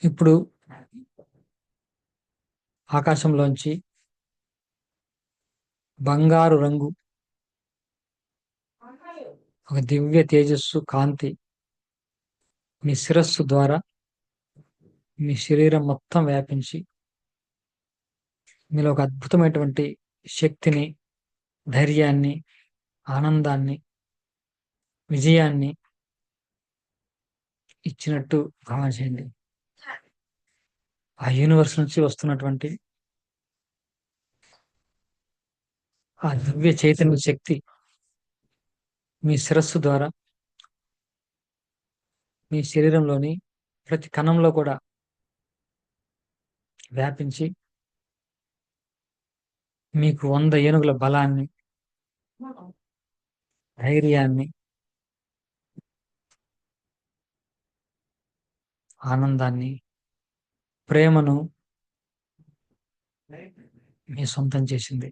ఇప్పుడు ఆకాశంలోంచి బంగారు రంగు ఒక దివ్య తేజస్సు, కాంతి మీ శిరస్సు ద్వారా మీ శరీరం మొత్తం వ్యాపించి మీలో ఒక అద్భుతమైనటువంటి శక్తిని, ధైర్యాన్ని, ఆనందాన్ని, విజయాన్ని ఇచ్చినట్టు భావన చేయండి. ఆ యూనివర్స్ నుంచి వస్తున్నటువంటి ఆ దివ్య చైతన్య శక్తి మీ శిరస్సు ద్వారా మీ శరీరంలోని ప్రతి కణంలో కూడా వ్యాపించి మీకు 100 ఏనుగుల బలాన్ని, ధైర్యాన్ని, ఆనందాన్ని, ప్రేమను మీ సొంతం చేసింది.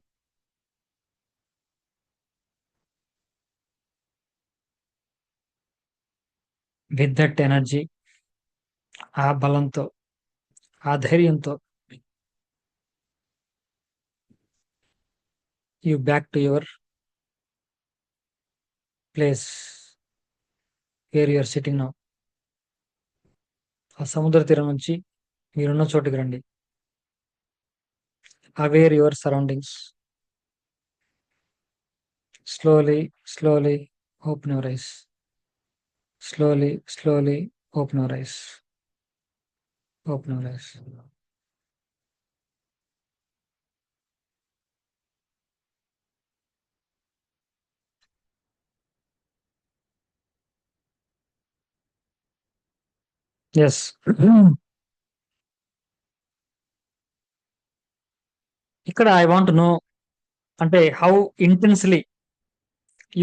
విత్ దట్ ఎనర్జీ, ఆ బలంతో, ఆ ధైర్యంతో you back to your place where you're sitting now. ఆ సముద్ర తీరం నుంచి మీరున్న చోటుకి రండి. Aware your surroundings. Slowly slowly open your eyes. Slowly, slowly open your eyes. Open your eyes. Yes. ఇక్కడ ఐ వాంట్ నో అంటే how intensely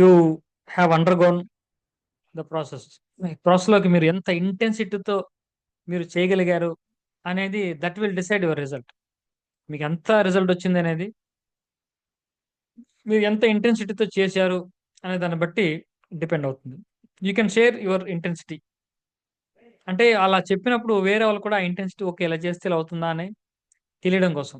you have undergone the process. ప్రాసెస్లోకి మీరు ఎంత ఇంటెన్సిటీతో మీరు చేయగలిగారు అనేది that will decide your result. మీకు ఎంత రిజల్ట్ వచ్చింది అనేది, మీరు ఎంత ఇంటెన్సిటీతో చేశారు అనే దాన్ని బట్టి డిపెండ్ అవుతుంది. You can share your intensity. అంటే అలా చెప్పినప్పుడు వేరే వాళ్ళు కూడా ఇంటెన్సిటీ ఓకే ఇలా చేస్తే ఇలా అవుతుందా అని తెలియడం కోసం.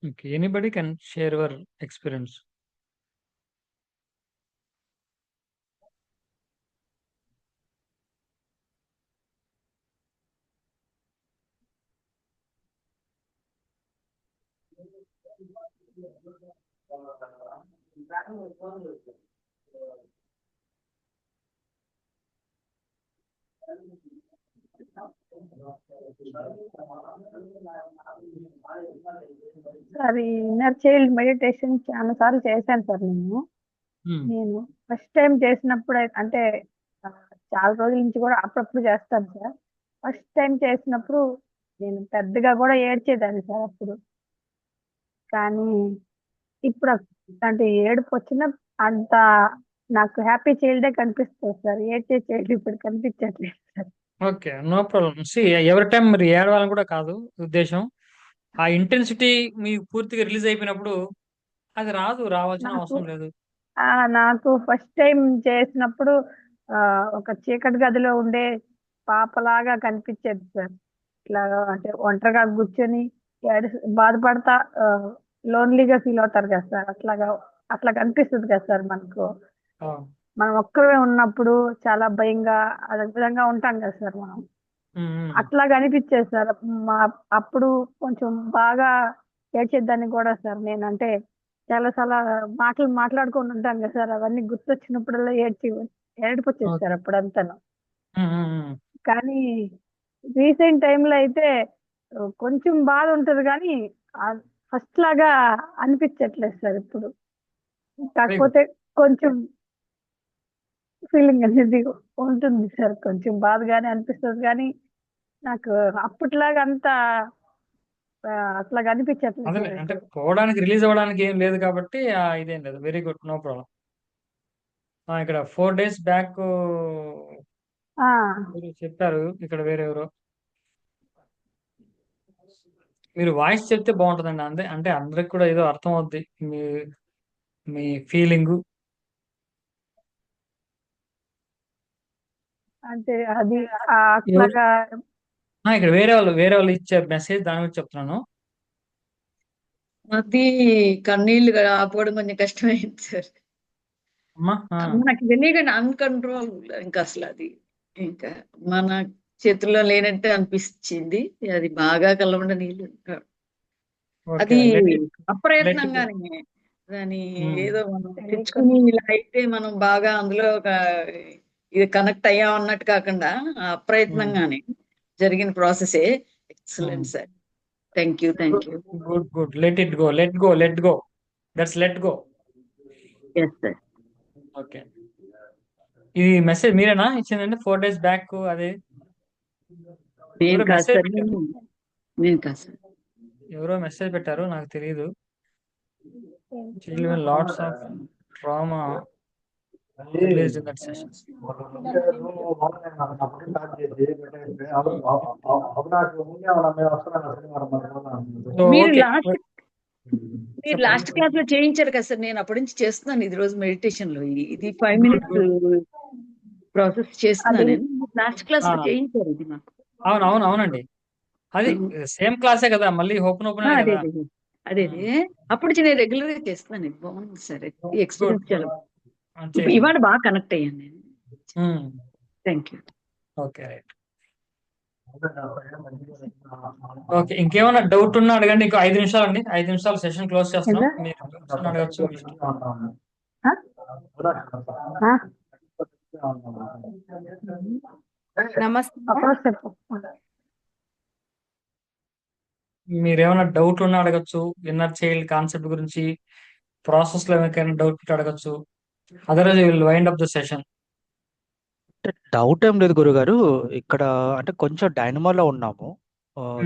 Okay, anybody can share your experience.
Sir ఈ ఇన్నర్ చైల్డ్ మెడిటేషన్ చాలా సార్లు చేశాను సార్ నేను.
Hmm.
నేను ఫస్ట్ టైం చేసినప్పుడు అంటే ఆ, చాలా రోజుల నుంచి కూడా అప్పుడప్పుడు చేస్తాను సార్. ఫస్ట్ టైం చేసినప్పుడు నేను పెద్దగా కూడా ఏడ్చేదాన్ని సార్ అప్పుడు. కానీ ఇప్పుడు అంటే ఏడుపు వచ్చిన అంత నాకు హ్యాపీ చైల్డే కనిపిస్తుంది సార్. ఏడ్చే చైల్డ్ ఇప్పుడు కనిపించట్లేదు sir.
Okay, no problem. See ఎవరి టైం మీరు ఏడవాలని కూడా కాదు ఉద్దేశం. ఆ ఇంటెన్సిటీ మీకు పూర్తిగా రిలీజ్ అయిపోయినప్పుడు అది రావాల్సిన
నాకు
అవసరం లేదు.
నాకు ఫస్ట్ టైం చేసినప్పుడు ఒక చీకటి గదిలో ఉండే పాపలాగా కనిపించేది సార్. ఇట్లా అంటే ఒంటరిగా కూర్చొని బాధపడతా లోన్లీగా ఫీల్ అవుతారు కదా సార్. అట్లా కనిపిస్తుంది కదా సార్ మనకు.
ఆ,
మనం ఒక్కరే ఉన్నప్పుడు చాలా భయంగా అదే విధంగా ఉంటాం కదా సార్ మనం.
ఉమ్, ఉమ్.
అట్లా కనిపించేది సార్. అప్పుడు కొంచెం బాగా ఏడ్చేదాన్ని కూడా సార్. నేనంటే చాలా మాట్లాడుకొని ఉంటాం కదా సార్. అవన్నీ గుర్తొచ్చినప్పుడల్లా ఏడుపు వచ్చేది సార్ అప్పుడంతాను.
ఉమ్, ఉమ్, ఉమ్.
కానీ రీసెంట్ టైంలో అయితే కొంచెం బాధ ఉంటది కానీ ఫస్ట్ లాగా అనిపించట్లేదు సార్ ఇప్పుడు. కాకపోతే కొంచెం ఫీలింగ్ అనేది ఉంటుంది సార్. కొంచెం బాధగానే అనిపిస్తుంది కానీ నాకు అప్పట్లాగా అంత అట్లాగా అనిపించట్లేదు
అదే
సార్
అంటే
ఇప్పుడు.
పోవడానికి రిలీజ్ అవ్వడానికి ఏం లేదు కాబట్టి ఇదేం లేదు. Very good, no problem. ఇక్కడ 4 days బ్యాక్
ఆ,
చెప్పారు. ఇక్కడ వేరెవరో మీరు వాయిస్ చెప్తే బాగుంటుందండి. అంటే అందరికి కూడా ఏదో అర్థం అవుద్ది మీ మీ ఫీలింగ్.
అంటే అది అట్లాగా
ఇక్కడ వేరే వాళ్ళు ఇచ్చే మెసేజ్ దాని గురించి చెప్తున్నాను.
అది కన్నీళ్లు ఆపుకోవడం కొంచెం కష్టమైంది సార్.
అమ్మా
మనకి తెలియకుండా అన్కంట్రోల్ ఇంకా అసలు అది ఇంకా మన చేతుల్లో లేనట్టు అనిపించింది. అది బాగా కళ్ళమంట నీళ్ళు.
ఓకే,
అది
let it
అప్రయత్నంగానే దాని
Hmm.
ఏదో మనం
తెలియకుండా.
తెచ్చుకుని ఇలా అయితే మనం బాగా అందులో ఒక ఇది కనెక్ట్ అయ్యాం అన్నట్టు కాకుండా అప్రయత్నంగానే జరిగిన ప్రాసెసే. Excellent sir. Thank you.
Good. let it go. That's let go.
Yes sir.
Okay, ఈ మెసేజ్ మీరేనా ఇచ్చిందండి 4 days బ్యాక్? అదే
నేను
ఎవరో
కాదు
మెసేజ్
సార్.
పెట్టారు.
నేను కాదు సార్.
ఎవరో మెసేజ్ పెట్టారు, నాకు తెలియదు. Children lots of trauma released in that session. So,
మీరు
okay.
లాస్ట్ క్లాస్ లో చేయించారు కదా సార్. నేను అప్పటి నుంచి చేస్తున్నాను ఇది రోజు మెడిటేషన్ లో. ఇది 5 minutes ప్రాసెస్ చేస్తున్నాను నేను. లాస్ట్ క్లాస్ లో చేయించారు ఇది నాకు.
అవునండి. అది సేమ్ క్లాసే కదా, మళ్ళీ ఓపెన్
అదే
కదా.
అదే అప్పుడు నేను రెగ్యులర్ గా చేస్తున్నాను. ఇది బాగుంది సార్. ఎక్స్పీరియన్స్ చాలా ఇవాళ బాగా కనెక్ట్ అయ్యాను నేను. Thank you.
Okay, right. Okay, ఇంకేమైనా డౌట్ ఉన్నా అడగండి. ఇంకో 5 నిమిషాలు అండి. 5 నిమిషాలు సెషన్ క్లోజ్ చేస్తున్నాం.
ఏందా?
మీరు question అడగచ్చు.
నమస్తే.
అప్పుడు చెప్పు.
మీరేమైనా డౌట్ ఉన్నా అడగచ్చు. ఇన్నర్ చైల్డ్ కాన్సెప్ట్ గురించి ప్రాసెస్ లో ఏమైనా డౌట్ అడగచ్చు. Otherwise will wind up the session.
Doubt ఏం లేదు గురుగారు. ఇక్కడ అంటే కొంచెం డైనమోలో ఉన్నాము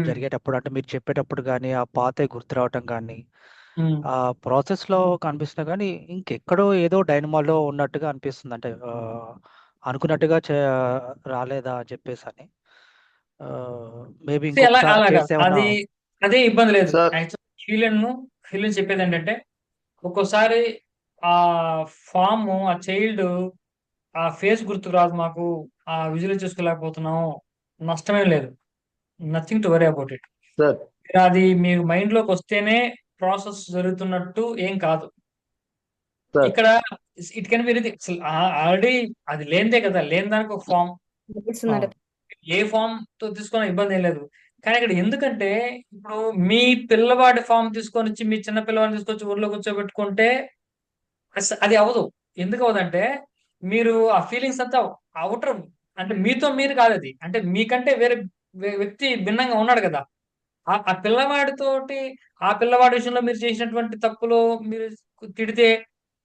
జరిగేటప్పుడు. అంటే మీరు చెప్పేటప్పుడు కానీ ఆ పాతే గుర్తు రావటం కానీ ఆ ప్రాసెస్ లో కనిపిస్తున్నా కానీ ఇంకెక్కడో ఏదో డైనమోలో ఉన్నట్టుగా అనిపిస్తుంది. అంటే అనుకున్నట్టుగా రాలేదా అని చెప్పేసి అని మేబీ ఇంకొకసారి చేస్తే
అది అదే ఇబ్బంది లేదు.
సార్.
హీలన్ చెప్పేది ఏంటంటే ఒక్కోసారి ఆ ఫామ్ ఆ చైల్డ్ ఆ ఫేస్ గుర్తుకు రాదు, మాకు ఆ విజువల్ చేసుకోలేకపోతున్నాం, నష్టమేం లేదు. Nothing to worry about it.
Sir
అది మీకు మైండ్ లోకి వస్తేనే ప్రాసెస్ జరుగుతున్నట్టు ఏం కాదు.
సార్
ఇక్కడ ఇట్ కెన్ బి అసలు ఆల్రెడీ అది లేనిదే కదా, లేని దానికి ఒక ఫామ్, ఏ ఫామ్ తో తీసుకున్న ఇబ్బంది ఏం లేదు. కానీ ఇక్కడ ఎందుకంటే ఇప్పుడు మీ పిల్లవాడి ఫామ్ తీసుకొని వచ్చి మీ చిన్న పిల్లవాడిని తీసుకొచ్చి ఊర్లో కూర్చోబెట్టుకుంటే అది అవ్వదు. ఎందుకు అవ్వదంటే మీరు ఆ ఫీలింగ్స్ అంతా అవుటర్, అంటే మీతో మీరు కాదు అది, అంటే మీకంటే వేరే వ్యక్తి భిన్నంగా ఉన్నాడు కదా. ఆ పిల్లవాడితోటి, ఆ పిల్లవాడి విషయంలో మీరు చేసినటువంటి తప్పులు మీరు తిడితే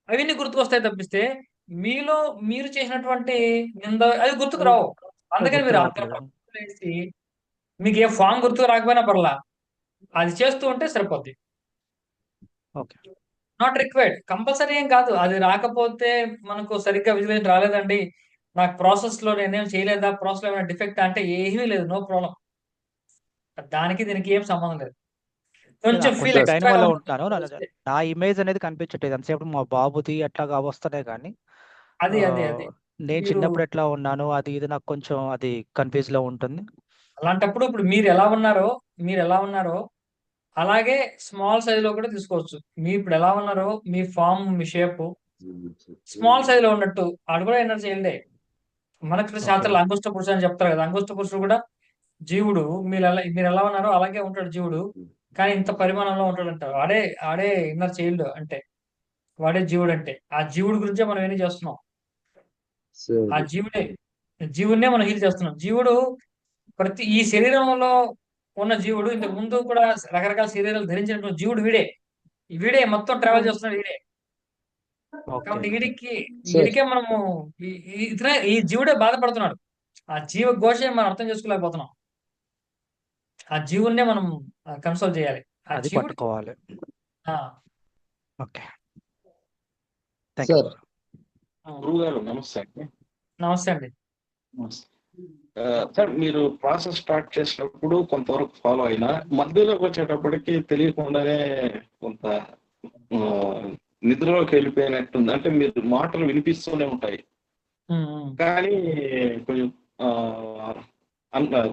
అవన్నీ గుర్తుకొస్తాయి తప్పిస్తే మీలో మీరు చేసినటువంటి నింద అది గుర్తుకు రావు. అందుకని
గుర్తు
మీరు
రావట్లేదు.
వేసి మీకు ఏ ఫామ్ గుర్తుకు రాకపోయినా పర్లా, అది చేస్తూ ఉంటే సరిపోద్ది.
ఓకే.
నాట్ రిక్వైర్డ్, కంపల్సరీ ఏం కాదు. అది రాకపోతే మనకు సరిగ్గా విజిలెన్స్ రాలేదండి, నాకు ప్రాసెస్ లో నేనేం చేయలేదా, ప్రాసెస్ లో ఏమైనా డిఫెక్ట్ అంటే ఏమీ లేదు, నో ప్రాబ్లం. దానికి దీనికి ఏం సంబంధం లేదు. కొంచెం
నాకు
ఫీల్
కొంచెం
ఎక్స్ట్రా
డైనమాలో ఉంటాను. నా ఇమేజ్ అనేది కనిపించట్లేదు అంతసేపు మా బాబుది అట్లాగా వస్తున్నాయి కానీ
అది
ఆ,
అది అది
నేను
మీరు
చిన్నప్పుడు ఎట్లా ఉన్నాను అది ఇది నాకు కొంచెం అది కన్ఫ్యూజ్ లో ఉంటుంది.
అలాంటప్పుడు ఇప్పుడు మీరు ఎలా ఉన్నారో అలాగే స్మాల్ సైజ్ లో కూడా తీసుకోవచ్చు. మీరు ఇప్పుడు ఎలా ఉన్నారో మీ ఫామ్, మీ షేప్ స్మాల్ సైజ్ లో ఉన్నట్టు ఆడు కూడా ఎనర్జీ చేయండి. మనకు శాస్త్రాలు అంగుష్ట పురుషుడు అని చెప్తారు కదా, అంగుష్ట పురుషుడు కూడా జీవుడు, మీరు ఎలా ఉన్నారో అలాగే ఉంటాడు జీవుడు, కానీ ఇంత పరిమాణంలో ఉంటాడు అంటారు. ఆడే ఆడే ఇన్నర్ చైల్డ్ అంటే, వాడే జీవుడు అంటే. ఆ జీవుడి గురించే మనం ఏం చేస్తున్నాం, ఆ జీవుడినే మనం హీల్ చేస్తున్నాం. జీవుడు ఈ శరీరంలో ఉన్న జీవుడు ఇంతకు ముందు కూడా రకరకాల శరీరాలు ధరించినటువంటి జీవుడు వీడే మొత్తం ట్రావెల్ చేస్తున్నాడు వీడే. కాబట్టి వీడికే మనము ఈ జీవుడే బాధపడుతున్నాడు. ఆ జీవ ఘోషే మనం అర్థం చేసుకోలేకపోతున్నాం. ఆ జీవున్నే మనం కన్సోల్ చేయాలి. ఆ
అది
జీవుడు
పట్టుకోవాలి. Okay, thank you.
సార్
గురువు గారు నమస్తే అండి.
నమస్తే అండి.
సార్ మీరు ప్రాసెస్ స్టార్ట్ చేసినప్పుడు కొంతవరకు ఫాలో అయినా మధ్యలోకి వచ్చేటప్పటికి తెలియకుండానే కొంత నిద్రలోకి వెళ్ళిపోయినట్టుంది. అంటే మీరు మాటలు వినిపిస్తూనే ఉంటాయి కానీ కొంచెం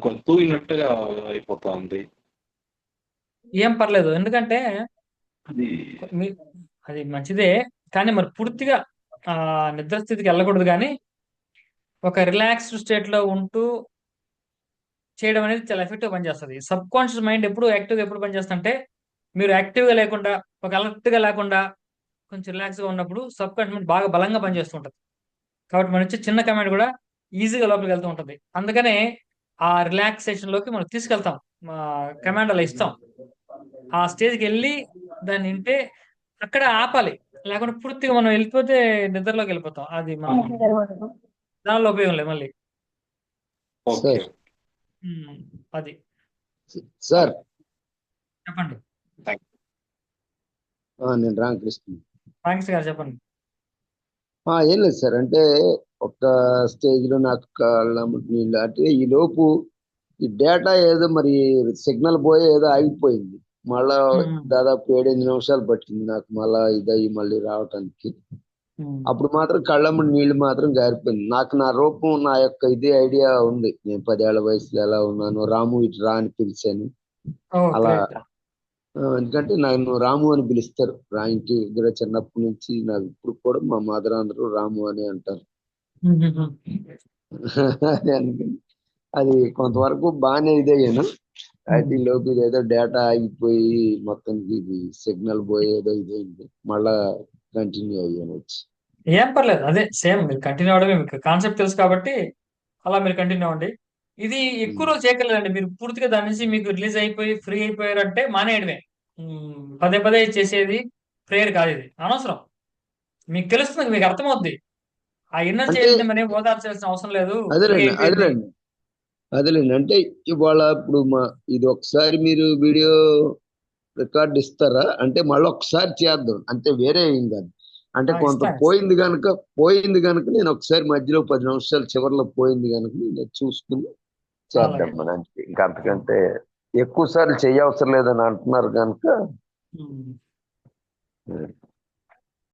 కొంచెం తూగినట్టుగా అయిపోతా ఉంది.
ఏం పర్లేదు, ఎందుకంటే
అది
అది మంచిదే, కానీ మరి పూర్తిగా నిద్ర స్థితికి వెళ్ళకూడదు. కానీ ఒక రిలాక్స్డ్ స్టేట్ లో ఉంటూ చేయడం అనేది చాలా ఎఫెక్టివ్ పనిచేస్తుంది. సబ్ కాన్షియస్ మైండ్ ఎప్పుడు యాక్టివ్గా ఎప్పుడు పనిచేస్తుంటే మీరు యాక్టివ్గా లేకుండా, ఒక అలర్ట్ గా లేకుండా కొంచెం రిలాక్స్ గా ఉన్నప్పుడు సబ్ కాన్షియస్ మైండ్ బాగా బలంగా పనిచేస్తుంటది. కాబట్టి మన వచ్చే చిన్న కమాండ్ కూడా ఈజీగా లోపలికి వెళ్తూ ఉంటుంది. అందుకనే ఆ రిలాక్సేషన్ లోకి మనం తీసుకెళ్తాం, కమాండ్ అలా ఇస్తాం. ఆ స్టేజ్కి వెళ్ళి దాన్ని వింటే అక్కడ ఆపాలి, లేకుంటే పూర్తిగా మనం వెళ్ళిపోతే నిద్రలోకి వెళ్ళిపోతాం. అది మనం దానిలో ఉపయోగం లేదు మళ్ళీ.
సార్
అది
సార్
చెప్పండి.
నేను రామకృష్ణ.
థ్యాంక్స్ గారు, చెప్పండి.
ఏం లేదు సార్, అంటే ఒక స్టేజ్ లో నాకు నీళ్ళు అంటే ఈ లోపు ఈ డేటా ఏదో మరి సిగ్నల్ పోయి ఏదో ఆగిపోయింది. మళ్ళా దాదాపు 7-8 నిమిషాలు పట్టింది నాకు మళ్ళా ఇదయ్యి మళ్ళీ రావటానికి. అప్పుడు మాత్రం కళ్ళమ్మ నీళ్లు మాత్రం గారిపోయింది. నాకు నా రూపం, నా యొక్క ఇదే ఐడియా ఉంది. నేను 10 ఏళ్ల వయసులో ఎలా ఉన్నాను, రాము ఇటు రా అని పిలిచాను అలా. ఎందుకంటే నన్ను రాము అని పిలుస్తారు, ఇంటి దగ్గర చిన్నప్పటి నుంచి. నాకు ఇప్పుడు కూడా మా మదర్ అందరూ రాము అని అంటారు. అది కొంతవరకు బాగానే ఇదయ్యాను. అయితే ఈ లోపు ఇదేదో డేటా ఆగిపోయి మొత్తం ఇది సిగ్నల్ పోయేదో ఇదైంది, మళ్ళా కంటిన్యూ అయ్యాను వచ్చి.
ఏం పర్లేదు, అదే సేమ్ మీరు కంటిన్యూ అవడమే, మీకు కాన్సెప్ట్ తెలుసు కాబట్టి అలా మీరు కంటిన్యూ అవ్వండి. ఇది ఎక్కువ రోజు చేయగలరండి. మీరు పూర్తిగా దాని నుంచి మీకు రిలీజ్ అయిపోయి ఫ్రీ అయిపోయారంటే మానేయడమే. పదే పదే చేసేది ప్రేయర్ కాదు, ఇది అనవసరం. మీకు తెలుస్తుంది, మీకు అర్థమవుద్ది. ఆ ఇన్నర్ చేయండి, మరి ఓదార్చాల్సిన అవసరం లేదు.
అదేలేండి. అంటే ఇవాళ ఇప్పుడు ఇది ఒకసారి మీరు వీడియో రికార్డ్ ఇస్తారా? అంటే మళ్ళీ ఒకసారి చేద్దాం, అంటే వేరే ఏం కాదు. అంటే కొంత పోయింది కనుక నేను ఒకసారి మధ్యలో 10 నిమిషాలు చివరిలో పోయింది కనుక నేను చూసుకుని చేద్దాం మనం. ఇంకా అంతకంటే ఎక్కువ సార్లు చేయవసరం లేదని అంటున్నారు కనుక